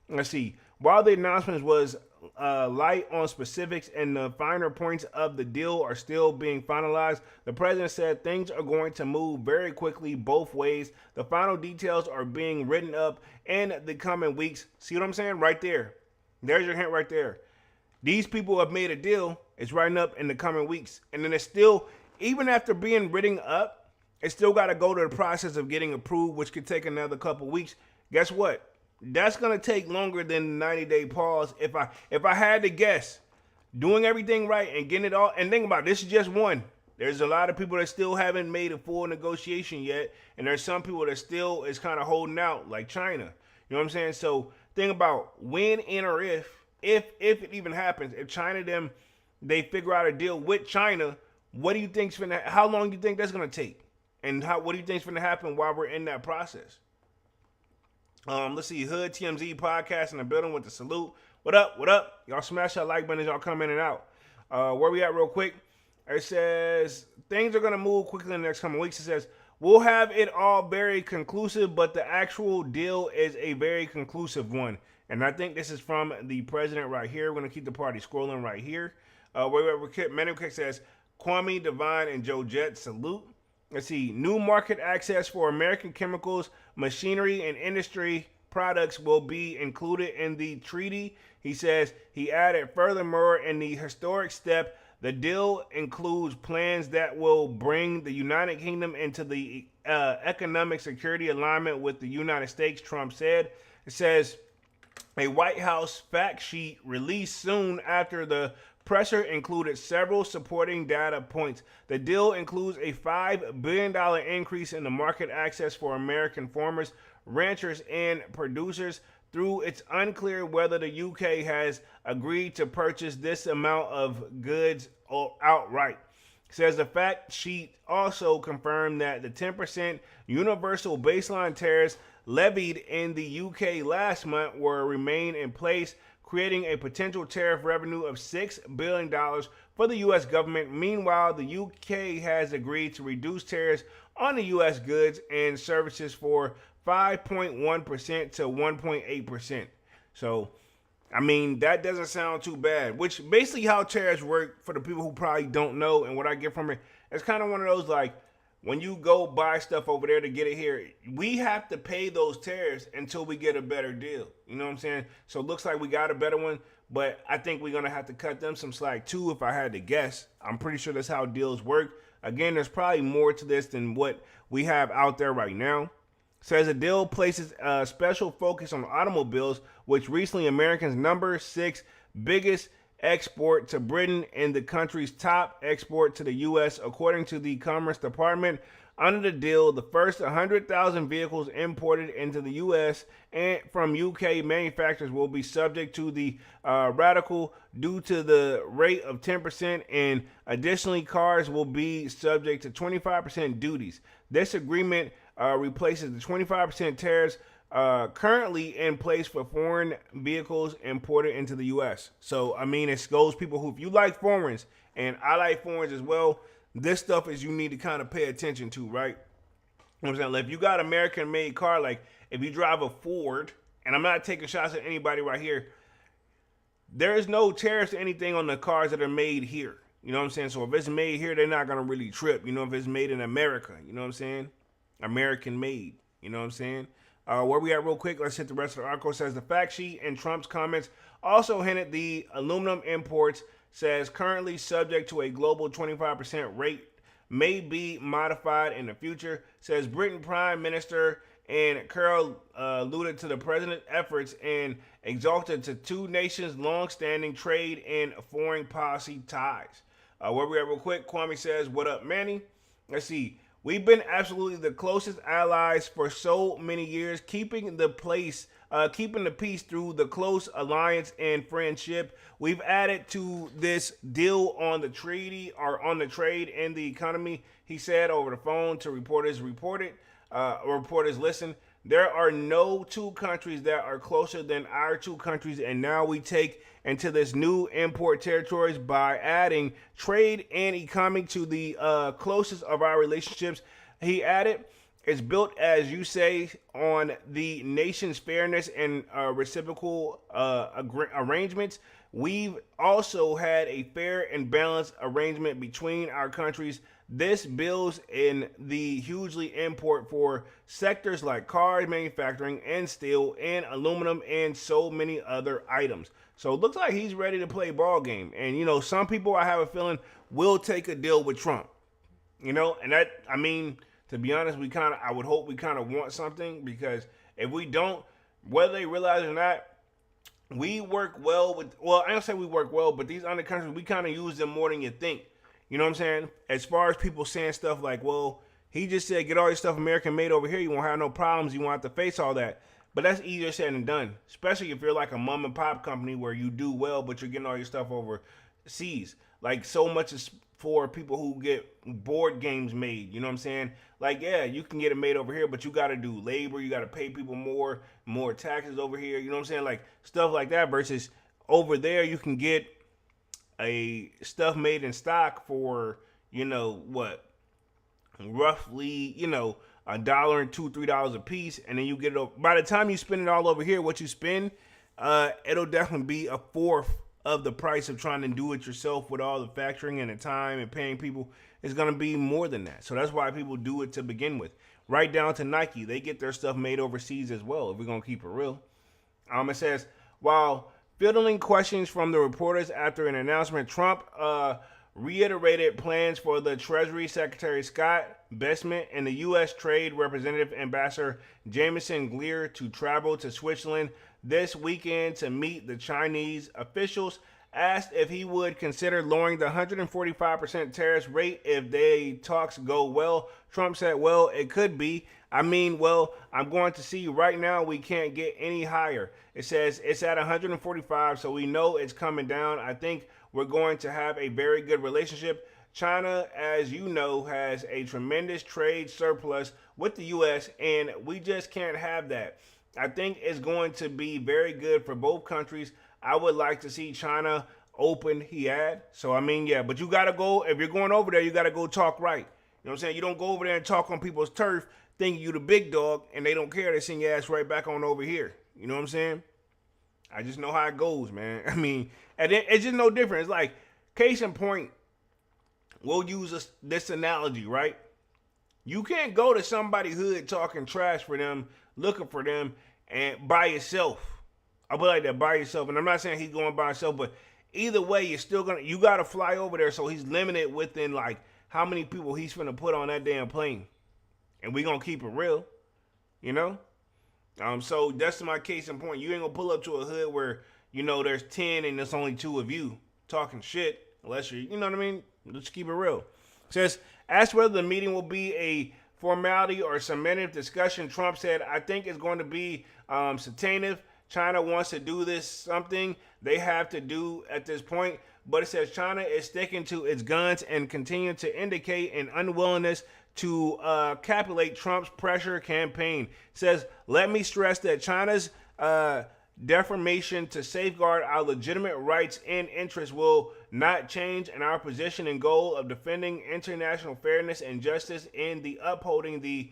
Let's see. While the announcement was light on specifics and the finer points of the deal are still being finalized, the president said things are going to move very quickly both ways. The final details are being written up in the coming weeks. See what I'm saying? Right there. There's your hint right there. These people have made a deal. It's writing up in the coming weeks. And then it's still, even after being written up, it's still got to go to the process of getting approved, which could take another couple weeks. Guess what? That's going to take longer than the 90-day pause. If I had to guess, doing everything right and getting it all, and think about it, this is just one. There's a lot of people that still haven't made a full negotiation yet, and there's some people that still is kind of holding out, like China. You know what I'm saying? So think about when and or if it even happens, if China they figure out a deal with China, what do you think's gonna? How long do you think that's gonna take? And what do you think's gonna happen while we're in that process? Let's see, Hood TMZ podcast in the building with the salute. What up? What up? Y'all smash that like button as y'all come in and out. Where we at real quick? It says things are gonna move quickly in the next coming weeks. It says we'll have it all very conclusive, but the actual deal is a very conclusive one. And I think this is from the president right here. We're going to keep the party scrolling right here. Manukick says, Kwame, Divine, and Joe Jett, salute. Let's see. New market access for American chemicals, machinery, and industry products will be included in the treaty. He says he added, furthermore, in the historic step, the deal includes plans that will bring the United Kingdom into the economic security alignment with the United States, Trump said. It says, a White House fact sheet released soon after the presser included several supporting data points. The deal includes a $5 billion increase in the market access for American farmers, ranchers, and producers. Through it's unclear whether the UK has agreed to purchase this amount of goods outright. Says the fact sheet also confirmed that the 10% universal baseline tariffs levied in the UK last month will remain in place, creating a potential tariff revenue of $6 billion for the U.S. government. Meanwhile, the UK has agreed to reduce tariffs on the U.S. goods and services for 5.1% to 1.8%. So, I mean, that doesn't sound too bad, which basically how tariffs work for the people who probably don't know. And what I get from it, it's kind of one of those like, when you go buy stuff over there to get it here, we have to pay those tariffs until we get a better deal. You know what I'm saying? So it looks like we got a better one, but I think we're going to have to cut them some slack too if I had to guess. I'm pretty sure that's how deals work. Again, there's probably more to this than what we have out there right now. Says the deal places a special focus on automobiles, which recently America's number 6 biggest export to Britain and the country's top export to the U.S., according to the Commerce Department. Under the deal, the first 100,000 vehicles imported into the U.S. and from UK manufacturers will be subject to the radical due to the rate of 10%, and additionally, cars will be subject to 25% duties. This agreement replaces the 25% tariffs currently in place for foreign vehicles imported into the U.S. So, I mean, it goes people who, if you like foreigns, and I like foreigns as well, this stuff is you need to kind of pay attention to, right? You know what I'm saying? Like, if you got American-made car, like if you drive a Ford, and I'm not taking shots at anybody right here, there is no tariffs or anything on the cars that are made here. You know what I'm saying? So if it's made here, they're not going to really trip. You know, if it's made in America, you know what I'm saying? American-made, you know what I'm saying? Where we at real quick, let's hit the rest of the article. It says the fact sheet and Trump's comments also hinted the aluminum imports, says currently subject to a global 25% rate, may be modified in the future. Says Britain Prime Minister and Carol alluded to the president's efforts and exalted to two nations' long-standing trade and foreign policy ties. Where we at real quick, Kwame says, what up, Manny? Let's see. We've been absolutely the closest allies for so many years, keeping the peace through the close alliance and friendship. We've added to this deal on the treaty or on the trade and the economy, he said over the phone to reporters listen. There are no two countries that are closer than our two countries, and now we take into this new import territories by adding trade and economy to the closest of our relationships. He added, it's built, as you say, on the nation's fairness and reciprocal arrangements. We've also had a fair and balanced arrangement between our countries. This builds in the hugely import for sectors like cars manufacturing and steel and aluminum and so many other items. So it looks like he's ready to play ball game. And, some people, I have a feeling, will take a deal with Trump. And that, to be honest, I would hope we kind of want something, because if we don't, whether they realize it or not, we work well with, I don't say we work well, but these other countries, we kind of use them more than you think. You know what I'm saying? As far as people saying stuff like, well, he just said, get all your stuff American made over here. You won't have no problems. You won't have to face all that. But that's easier said than done, especially if you're like a mom and pop company where you do well, but you're getting all your stuff overseas. Like, so much is for people who get board games made. You know what I'm saying? Like, yeah, you can get it made over here, but you got to do labor. You got to pay people more taxes over here. You know what I'm saying? Like, stuff like that versus over there, you can get a stuff made in stock for, roughly, $1 and $2-3 a piece, and then you get it. By the time you spend it all over here, what you spend, it'll definitely be a fourth of the price of trying to do it yourself with all the factoring and the time and paying people. It's gonna be more than that. So that's why people do it to begin with. Right down to Nike, they get their stuff made overseas as well. If we're gonna keep it real, it says while fielding questions from the reporters after an announcement, Trump reiterated plans for the Treasury Secretary Scott Bessent and the U.S. Trade Representative Ambassador Jameson Gleer to travel to Switzerland this weekend to meet the Chinese officials. Asked if he would consider lowering the 145% tariff rate if the talks go well, Trump said, well, it could be. I'm going to see. Right now, we can't get any higher. It says it's at 145, so we know it's coming down. I think we're going to have a very good relationship. China, as you know, has a tremendous trade surplus with the U.S., and we just can't have that. I think it's going to be very good for both countries. I would like to see China open, he had. So, but you got to go, if you're going over there, you got to go talk right. You know what I'm saying? You don't go over there and talk on people's turf thinking you the big dog, and they don't care. They send your ass right back on over here. You know what I'm saying? I just know how it goes, man. And it's just no different. It's like, case in point, we'll use this analogy, right? You can't go to somebody's hood talking trash for them, looking for them, and by yourself. I'll be like that, by yourself. And I'm not saying he's going by himself, but either way, you got to fly over there, so he's limited within, like, how many people he's finna put on that damn plane. And we gonna keep it real, So that's my case in point. You ain't gonna pull up to a hood where, there's 10 and there's only 2 of you talking shit, unless you're, you know what I mean? Let's keep it real. It says, asked whether the meeting will be a formality or substantive discussion, Trump said, I think it's going to be substantive. China wants to do this, something they have to do at this point. But it says China is sticking to its guns and continue to indicate an unwillingness to capitulate Trump's pressure campaign. It says, let me stress that China's deformation to safeguard our legitimate rights and interests will not change, and our position and goal of defending international fairness and justice and the upholding the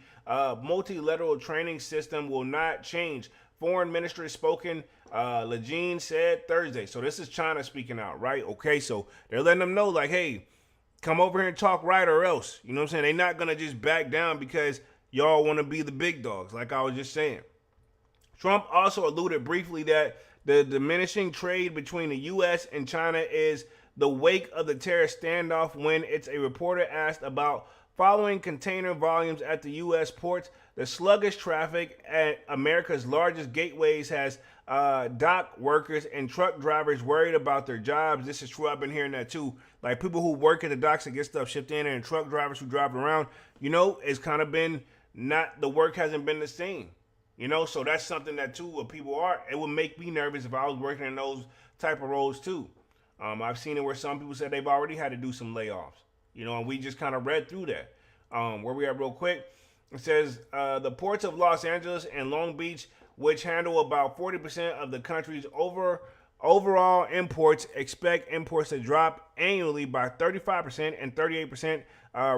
multilateral trading system will not change. Foreign Ministry spoken Lejean said Thursday. So this is China speaking out, right? Okay, so they're letting them know, like, hey, come over here and talk right or else. You know what I'm saying? They're not going to just back down because y'all want to be the big dogs, like I was just saying. Trump also alluded briefly that the diminishing trade between the U.S. and China is the wake of the tariff standoff when it's a reporter asked about following container volumes at the U.S. ports. The sluggish traffic at America's largest gateways has dock workers and truck drivers worried about their jobs. This is true. I've been hearing that too. Like people who work at the docks and get stuff shipped in, and truck drivers who drive around. It's kind of been not the work hasn't been the same. So that's something that too. What people are, it would make me nervous if I was working in those type of roles too. I've seen it where some people said they've already had to do some layoffs. And we just kind of read through that. Where we at real quick. It says the ports of Los Angeles and Long Beach, which handle about 40% of the country's overall imports, expect imports to drop annually by 35% and 38%,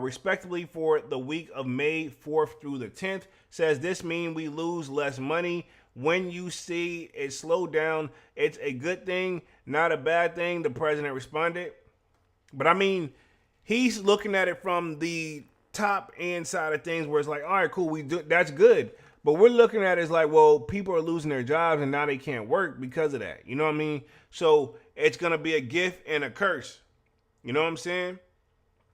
respectively, for the week of May 4th through the 10th. Says this means we lose less money. When you see it slow down, it's a good thing, not a bad thing, the president responded. But I mean, he's looking at it from the top end side of things where it's like, all right, cool, that's good. But we're looking at it as like, well, people are losing their jobs and now they can't work because of that. You know what I mean? So it's going to be a gift and a curse. You know what I'm saying?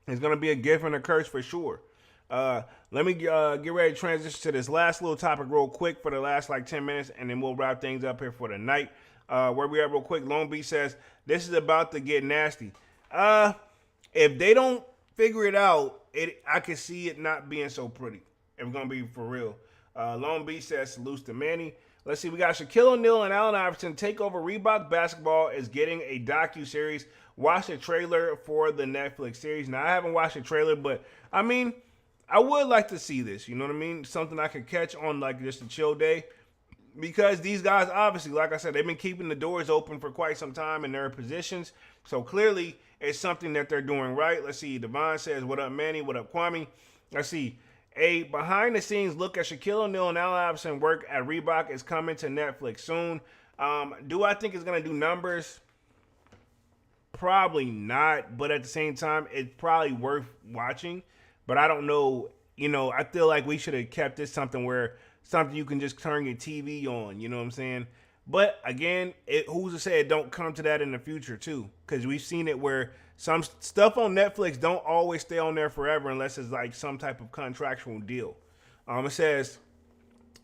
It's going to be a gift and a curse for sure. Let me get ready to transition to this last little topic real quick for the last like 10 minutes, and then we'll wrap things up here for the night. Where we at real quick, Long Beach says, this is about to get nasty. If they don't figure it out, I can see it not being so pretty. If we're going to be for real. Long Beach says, salutes to Manny. Let's see, we got Shaquille O'Neal and Allen Iverson take over. Reebok Basketball is getting a docu-series. Watch the trailer for the Netflix series. Now, I haven't watched the trailer, but, I mean, I would like to see this. You know what I mean? Something I could catch on, like, just a chill day. Because these guys, obviously, like I said, they've been keeping the doors open for quite some time in their positions. So, clearly, it's something that they're doing right. Let's see. Devon says, what up, Manny? What up, Kwame? Let's see. A behind-the-scenes look at Shaquille O'Neal and Allen Iverson work at Reebok is coming to Netflix soon. Do I think it's going to do numbers? Probably not. But at the same time, it's probably worth watching. But I don't know. I feel like we should have kept this something you can just turn your TV on. You know what I'm saying? But again, who's to say it don't come to that in the future too? Because we've seen it where some stuff on Netflix don't always stay on there forever unless it's like some type of contractual deal. It says,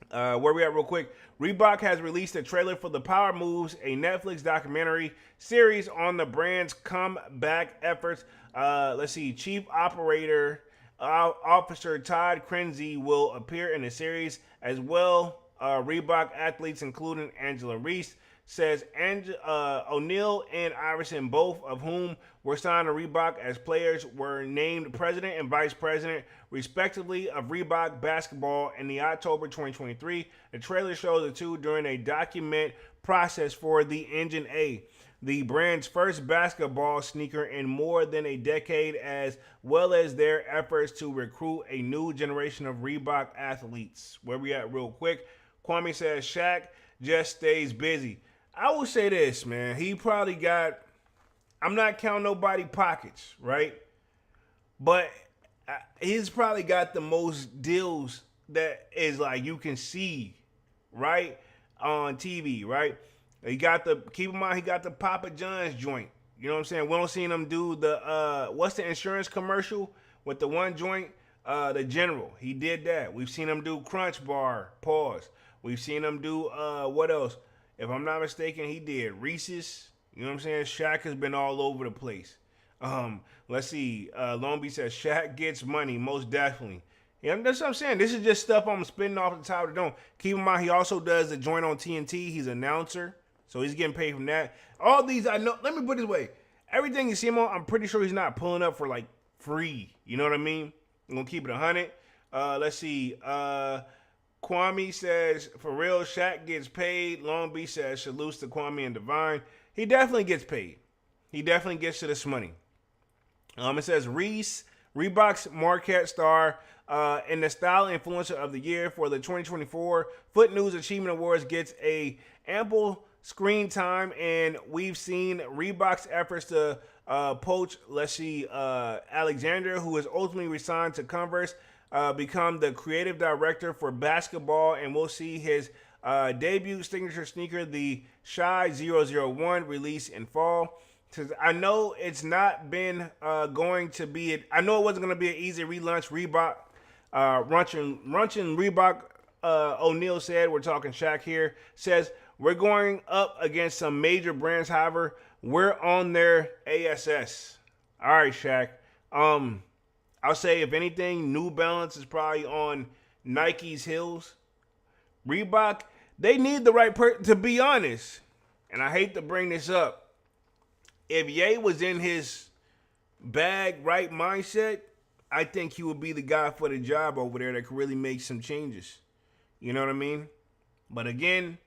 where we at real quick, Reebok has released a trailer for The Power Moves, a Netflix documentary series on the brand's comeback efforts. Let's see, Chief Operator Officer Todd Crenzy will appear in the series as well. Reebok athletes, including Angela Reese, says O'Neal and Iverson, both of whom were signed to Reebok as players, were named president and vice president, respectively, of Reebok Basketball in the October 2023. The trailer shows the two during a document process for the Engine A, the brand's first basketball sneaker in more than a decade, as well as their efforts to recruit a new generation of Reebok athletes. Where we at real quick? Kwame says Shaq just stays busy. I will say this, man. He probably got, I'm not counting nobody pockets, right? But he's probably got the most deals that is like you can see, right? On TV, right? Keep in mind, he got the Papa John's joint. You know what I'm saying? We don't see him do the, what's the insurance commercial with the one joint? The General. He did that. We've seen him do Crunch Bar, pause. We've seen him do, what else? If I'm not mistaken, he did Reese's. You know what I'm saying? Shaq has been all over the place. Let's see. Long Beach says Shaq gets money, most definitely. Yeah, that's what I'm saying. This is just stuff I'm spinning off the top of the dome. Keep in mind, he also does the joint on TNT. He's an announcer, so he's getting paid from that. All these, I know. Let me put it this way. Everything you see him on, I'm pretty sure he's not pulling up for, like, free. You know what I mean? I'm going to keep it 100. Let's see. Kwame says, for real, Shaq gets paid. Long Beach says, salutes to Kwame and Divine. He definitely gets paid. He definitely gets to this money. It says Reese, Reebok's Marquette star, and the style influencer of the year for the 2024 Foot News Achievement Awards, gets a ample screen time, and we've seen Reebok's efforts to poach, let's see, Alexander, who is ultimately resigned to Converse, become the creative director for basketball, and we'll see his debut signature sneaker, the Shy 001, release in fall. I know it's not been going to be, I know it wasn't going to be an easy relaunch. Reebok Runchin Reebok O'Neal said, we're talking Shaq here, says, we're going up against some major brands. However, we're on their ASS. All right, Shaq. I'll say, if anything, New Balance is probably on Nike's heels. Reebok, they need the right person, to be honest. And I hate to bring this up. If Ye was in his bag, right mindset, I think he would be the guy for the job over there that could really make some changes. You know what I mean? But again,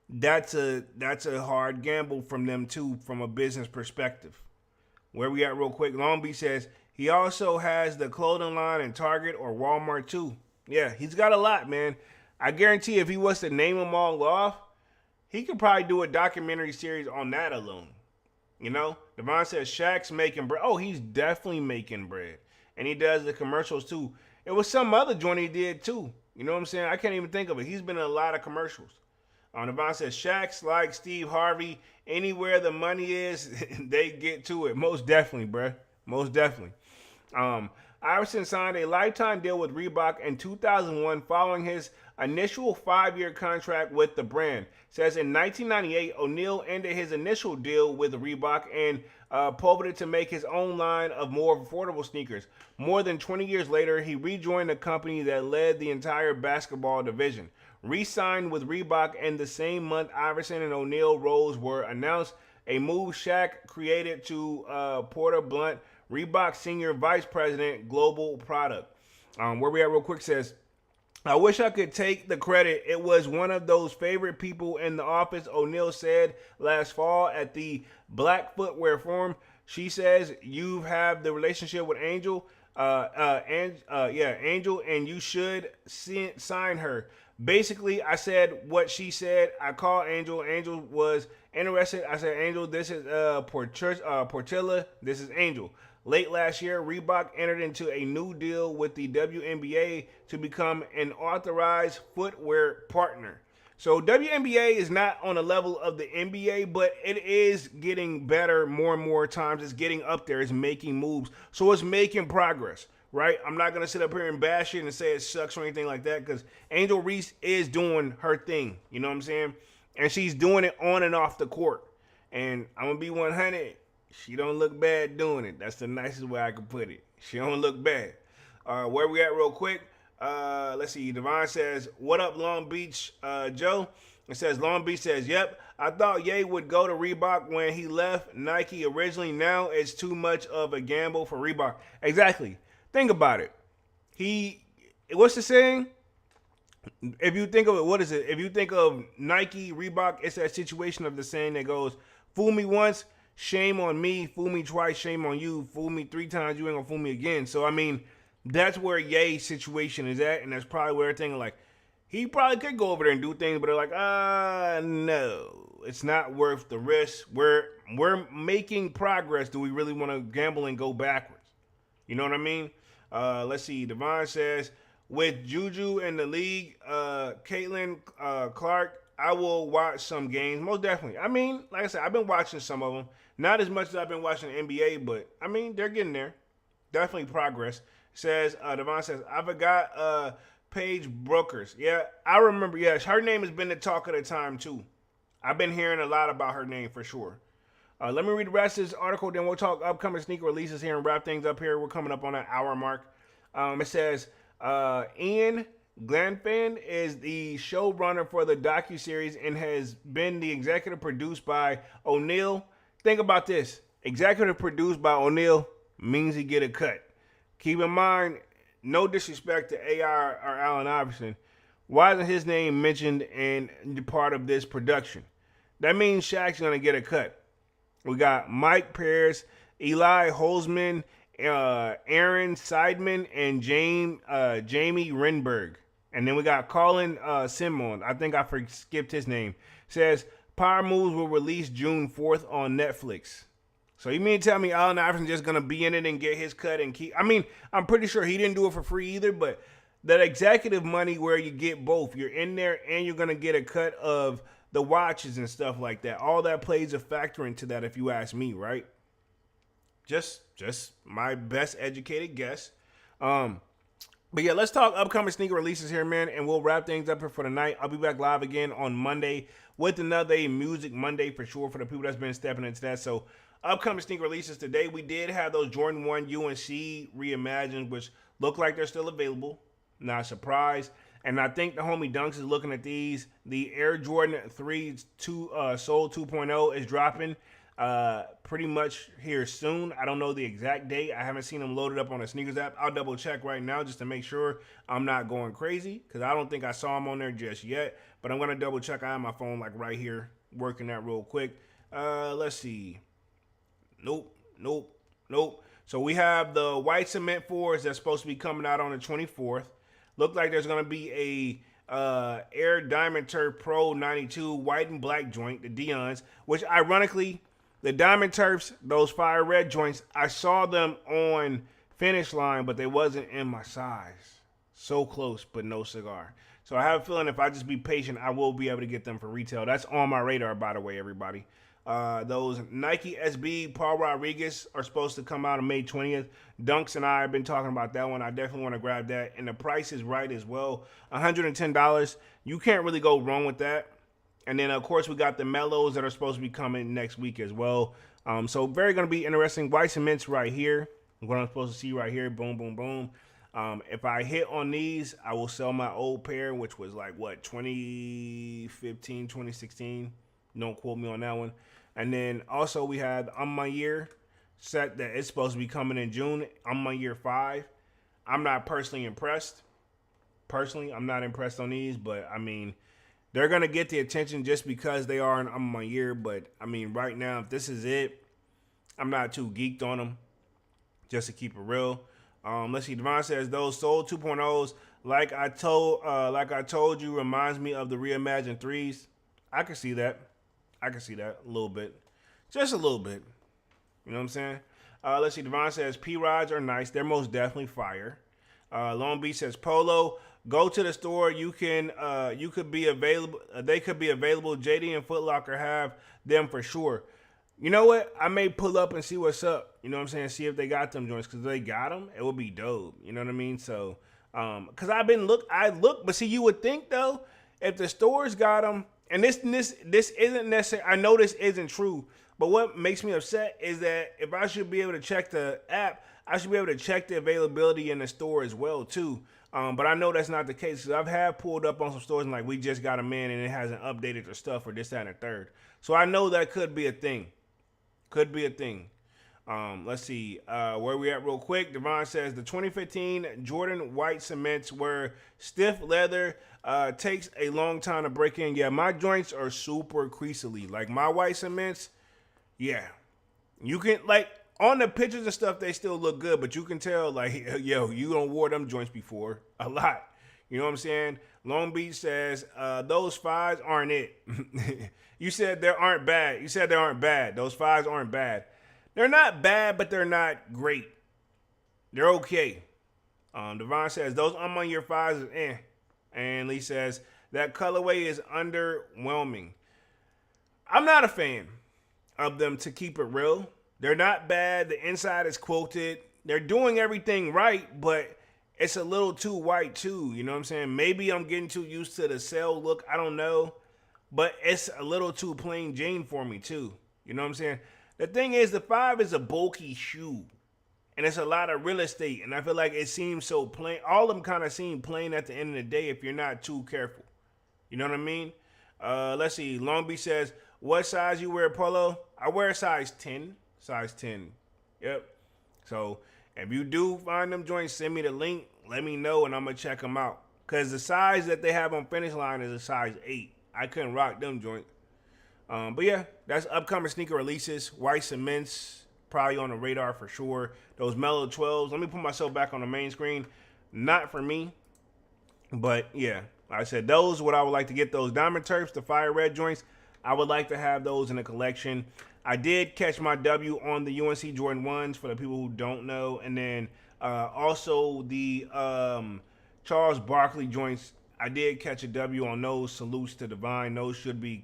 that's a hard gamble from them too, from a business perspective. Where we at real quick? Long Beach says he also has the clothing line in Target or Walmart too. Yeah, he's got a lot, man. I guarantee if he was to name them all off, he could probably do a documentary series on that alone. You know, Devon says Shaq's making bread. Oh, he's definitely making bread. And he does the commercials too. It was some other joint he did too. You know what I'm saying? I can't even think of it. He's been in a lot of commercials. Devon says Shaq's like Steve Harvey. Anywhere the money is, they get to it. Most definitely, bruh. Most definitely. Iverson signed a lifetime deal with Reebok in 2001 following his initial 5-year contract with the brand. Says in 1998, O'Neal ended his initial deal with Reebok and pivoted to make his own line of more affordable sneakers. More than 20 years later, he rejoined the company that led the entire basketball division. Re-signed with Reebok in the same month Iverson and O'Neal roles were announced, a move Shaq created to Porter Blunt, Reebok Senior Vice President, Global Product. Where we at real quick says, I wish I could take the credit. It was one of those favorite people in the office, O'Neal said last fall at the Black Footwear Forum. She says, you have the relationship with Angel, Angel, and you should sign her. Basically, I said what she said. I called Angel. Angel was interested. I said, Angel, this is Portilla. This is Angel. Late last year, Reebok entered into a new deal with the WNBA to become an authorized footwear partner. So WNBA is not on the level of the NBA, but it is getting better more and more times. It's getting up there. It's making moves. So it's making progress, right? I'm not going to sit up here and bash it and say it sucks or anything like that, because Angel Reese is doing her thing. You know what I'm saying? And she's doing it on and off the court. And I'm going to be 100. She don't look bad doing it. That's the nicest way I could put it. She don't look bad. Where we at real quick? Let's see. Devon says, what up, Long Beach, Joe? It says, Long Beach says, yep. I thought Ye would go to Reebok when he left Nike originally. Now it's too much of a gamble for Reebok. Exactly. Think about it. What's the saying? If you think of it, what is it? If you think of Nike, Reebok, it's that situation of the saying that goes, fool me once, shame on me. Fool me twice, shame on you. Fool me 3 times, you ain't gonna fool me again. So, I mean, that's where Ye's situation is at, and that's probably where they're thinking, like, he probably could go over there and do things, but they're like, no, it's not worth the risk. We're making progress. Do we really want to gamble and go backwards? You know what I mean? Let's see. Devon says, with Juju in the league, Caitlin Clark, I will watch some games. Most definitely. I mean, like I said, I've been watching some of them. Not as much as I've been watching the NBA, but, I mean, they're getting there. Definitely progress. Says, Devon says, I forgot Paige Brokers. Yeah, I remember. Yes, her name has been the talk of the time, too. I've been hearing a lot about her name for sure. Let me read the rest of this article, then we'll talk upcoming sneaker releases here and wrap things up here. We're coming up on that hour mark. It says, Ian Glanfan is the showrunner for the docu-series and has been the executive produced by O'Neal. Think about this. Executive produced by O'Neal means he get a cut. Keep in mind, no disrespect to AI or Allen Iverson, why isn't his name mentioned in part of this production? That means Shaq's going to get a cut. We got Mike Pierce, Eli Holzman, Aaron Seidman, and Jamie Renberg. And then we got Colin Simon. I think I skipped his name. Says, Power Moves will release June 4th on Netflix. So you mean to tell me Allen Iverson's just going to be in it and get his cut and keep... I mean, I'm pretty sure he didn't do it for free either, but that executive money where you get both, you're in there and you're going to get a cut of the watches and stuff like that. All that plays a factor into that if you ask me, right? Just my best educated guess. But yeah, let's talk upcoming sneaker releases here, man, and we'll wrap things up here for the night. I'll be back live again on Monday with another Music Monday for sure for the people that's been stepping into that. So upcoming sneaker releases today, we did have those Jordan 1 UNC reimagined, which look like they're still available. Not surprised. And I think the homie Dunks is looking at these. The Air Jordan 3 Soul 2.0 is dropping pretty much here soon. I don't know the exact date. I haven't seen them loaded up on the sneakers app. I'll double check right now just to make sure I'm not going crazy, because I don't think I saw them on there just yet. But I'm gonna double check. I have my phone like right here working that real quick. Let's see. Nope. So we have the white cement 4s that's supposed to be coming out on the 24th. Look like there's gonna be a Air Diamond Turf Pro 92 white and black joint, the Dion's, which ironically, the Diamond Turfs, those fire red joints, I saw them on Finish Line, but they wasn't in my size. So close, but no cigar. So I have a feeling if I just be patient, I will be able to get them for retail. That's on my radar, by the way, everybody. Those Nike SB Paul Rodriguez are supposed to come out on May 20th. Dunks and I have been talking about that one. I definitely want to grab that. And the price is right as well. $110. You can't really go wrong with that. And then, of course, we got the Mellows that are supposed to be coming next week as well. So very going to be interesting. White Cements right here. What I'm supposed to see right here. Boom, boom, boom. If I hit on these, I will sell my old pair, which was like, what, 2015, 2016. Don't quote me on that one. And then also we had On My Year set that is supposed to be coming in June. On My Year 5. I'm not personally impressed. I'm not impressed on these, but I mean, they're going to get the attention just because they are on My Year. But I mean, right now, if this is it, I'm not too geeked on them, just to keep it real. Let's see. Devon says those Soul 2.0s, like I told you, reminds me of the reimagined 3s. I can see that a little bit, just a little bit. You know what I'm saying? Let's see. Devon says P-Rods are nice. They're most definitely fire. Long Beach says Polo. Go to the store. You could be available. They could be available. JD and Foot Locker have them for sure. You know what? I may pull up and see what's up. You know what I'm saying? See if they got them joints. Because if they got them, it would be dope. You know what I mean? So, because I look, but see, you would think though, if the stores got them, and this isn't necessary. I know this isn't true, but what makes me upset is that if I should be able to check the app, I should be able to check the availability in the store as well too. But I know that's not the case, because I've had pulled up on some stores and like, we just got them in and it hasn't updated their stuff or this, that, and the third. So I know that could be a thing. Let's see where we at real quick. Devon says the 2015 Jordan white cements were stiff leather. Takes a long time to break in. Yeah, my joints are super creasily. Like my white cements, yeah. You can, like, on the pictures and stuff, they still look good, but you can tell, like, yo, you don't wore them joints before a lot. You know what I'm saying? Long Beach says those 5s aren't it. You said they aren't bad. Those 5s aren't bad. They're not bad, but they're not great. They're okay. Devon says those On My Year 5s is eh. And Lee says that colorway is underwhelming. I'm not a fan of them, to keep it real. They're not bad. The inside is quilted. They're doing everything right, but it's a little too white too. You know what I'm saying? Maybe I'm getting too used to the cell look. I don't know. But it's a little too plain Jane for me too. You know what I'm saying? The thing is, the 5 is a bulky shoe. And it's a lot of real estate. And I feel like it seems so plain. All of them kind of seem plain at the end of the day if you're not too careful. You know what I mean? Let's see. Long Beach says, what size you wear, Polo? I wear a size 10. Size 10. Yep. So if you do find them joints, send me the link. Let me know and I'm going to check them out. Because the size that they have on Finish Line is a size 8. I couldn't rock them joints. But yeah, that's upcoming sneaker releases. White cements, probably on the radar for sure. Those Mellow 12s. Let me put myself back on the main screen. Not for me. But yeah, like I said, those what I would like to get. Those Diamond Turfs, the fire red joints. I would like to have those in a collection. I did catch my W on the UNC Jordan 1s for the people who don't know. And then also the Charles Barkley joints. I did catch a W on those. Salutes to Divine. Those should be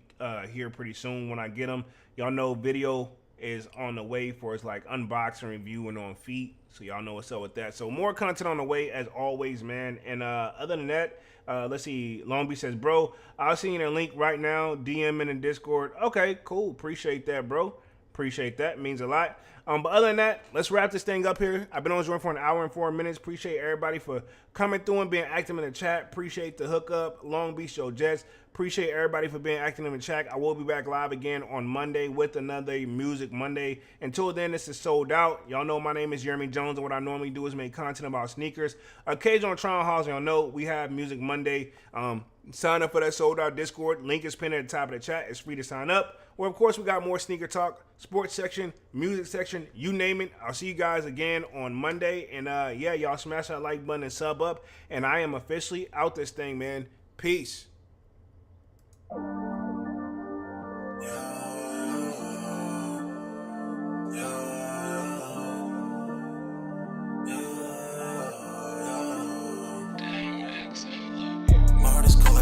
here pretty soon when I get them. Y'all know video is on the way for its like unboxing review and on feet. So y'all know what's up with that. So more content on the way as always, man. And other than that, let's see. Long Beach says, bro, I'll send you a link right now. DM in the Discord. Okay, cool. Appreciate that, bro. Appreciate that. Means a lot. But other than that, let's wrap this thing up here. I've been on this joint for an hour and 4 minutes. Appreciate everybody for coming through and being active in the chat. Appreciate the hookup, Long Beach Joe Jets. Appreciate everybody for being active in the chat. I will be back live again on Monday with another Music Monday. Until then, this is Sold Out. Y'all know my name is Jeremy Jones, and what I normally do is make content about sneakers. Occasional Tron Halls, y'all know we have Music Monday. Sign up for that Sold Out Discord. Link is pinned at the top of the chat. It's free to sign up. Or, of course, we got more sneaker talk, sports section, music section, you name it. I'll see you guys again on Monday. And, yeah, y'all smash that like button and sub up. And I am officially out this thing, man. Peace.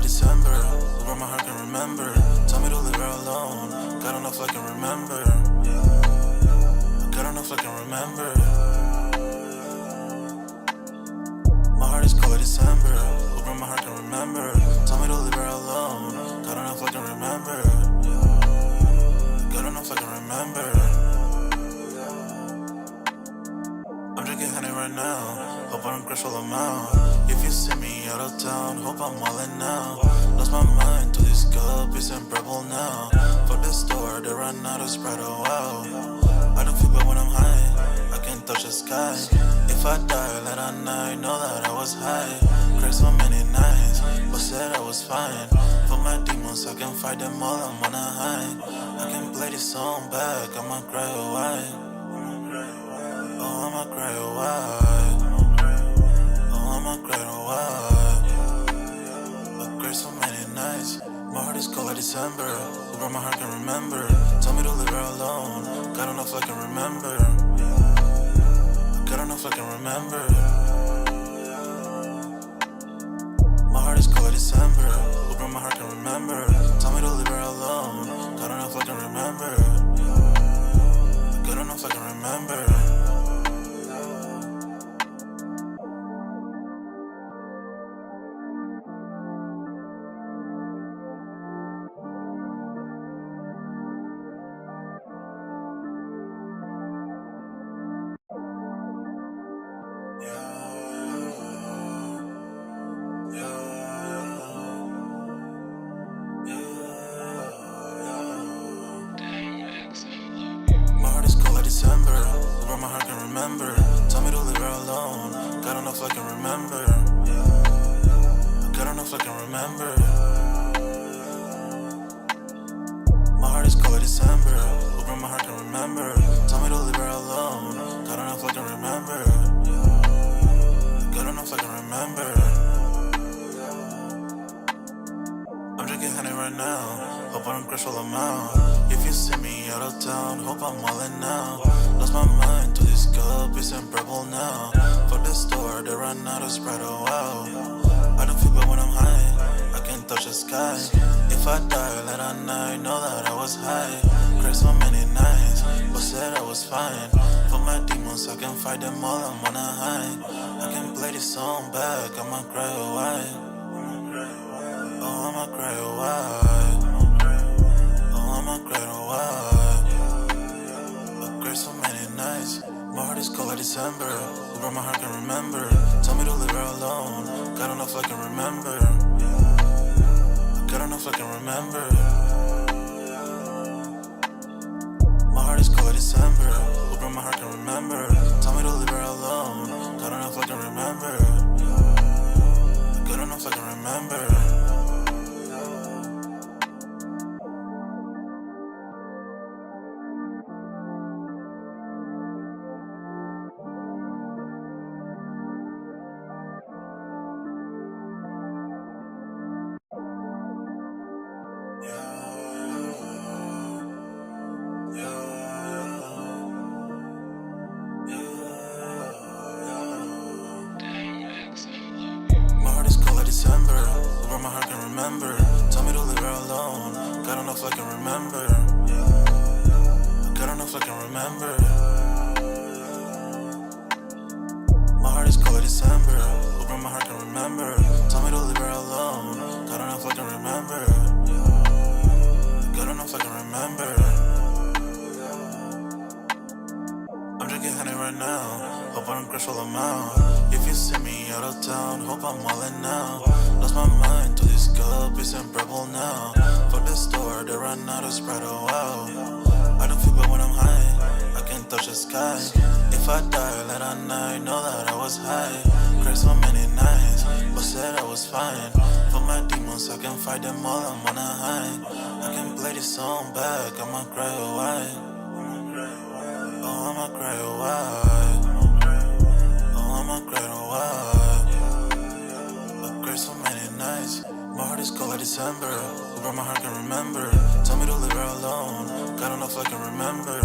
December, where my heart can remember. Tell me to leave her alone. God don't know if I can remember. God don't know if I can remember. My heart is cold December, where my heart can remember. Tell me to leave her alone. God don't know if I can remember. God don't know if I can remember. I'm drinking honey right now. Hope I don't crush all amount. If you see me out of town, hope I'm wildin' now. Lost my mind to this guppies and rebel now. Fuck the store, they run out of Sprite, oh wow. I don't feel bad when I'm high, I can touch the sky. If I die, let I know that I was high. Cried so many nights, but said I was fine. For my demons, I can fight them all, I'm on a high. I can play this song back, I'ma cry a while. Oh, I'ma cry a while. I'ma cry a while. I cried so many nights. My heart is cold like December. Where my heart can remember. Tell me to leave her alone. God don't know if I can remember. God don't know if I can remember. My heart is cold like December. Where my heart can remember. Tell me to leave her alone. God don't know if I can remember. God don't know if I can remember. December, where my heart can remember. Tell me to leave her alone. God don't know if I can remember. God don't know if I can remember. My heart is cold like December, where my heart can remember. Tell me to leave her alone. God don't know if I can remember. God don't know if I can remember. I'm drinking honey right now. Hope I don't crush all amount. If you see me out of town, hope I'm wildin' now. Lost my mind to these guppies and rebel now. Fuck the store, they run out of Sprite, oh wow. I don't feel bad when I'm high, I can touch the sky. If I die, let I know that I was high. Cried so many nights, but said I was fine. For my demons, I can fight them all, I'm on a high. I can play this song back, I'ma cry a while. Oh, I'ma cry a while. I'ma cry a while. I cried so many nights. My heart is cold like December. Where my heart can remember. Tell me to leave her alone. God don't know if I can remember. God don't know if I can remember. My heart is cold like December. Where my heart can remember. Tell me to leave her alone. God don't know if I can remember. God don't know if I can remember. December, where my heart can remember. Tell me to leave her alone. God don't know if I can remember. God enough I can remember. My heart is cold like December. Hoping my heart can remember. Tell me to leave her alone. God enough I can remember. God enough I can remember. I'm drinking honey right now. Hope I don't crash while I'm out. If you see me out of town, hope I'm wildin' now. Lost my mind to this cup, it's unbearable now. Fuck the store, they run out of Sprite, oh wow. I don't feel bad when I'm high, I can't touch the sky. If I die late at night, know that I was high. Cried so many nights, but said I was fine. For my demons, I can fight them all, I'm on a high. I can play this song back, I'ma cry a while. Oh, I'ma cry a while. Oh, I'ma cry a while. I cried so many nights. My heart is cold like December. Who brought my heart can remember. Tell me to leave her alone. God enough I can remember.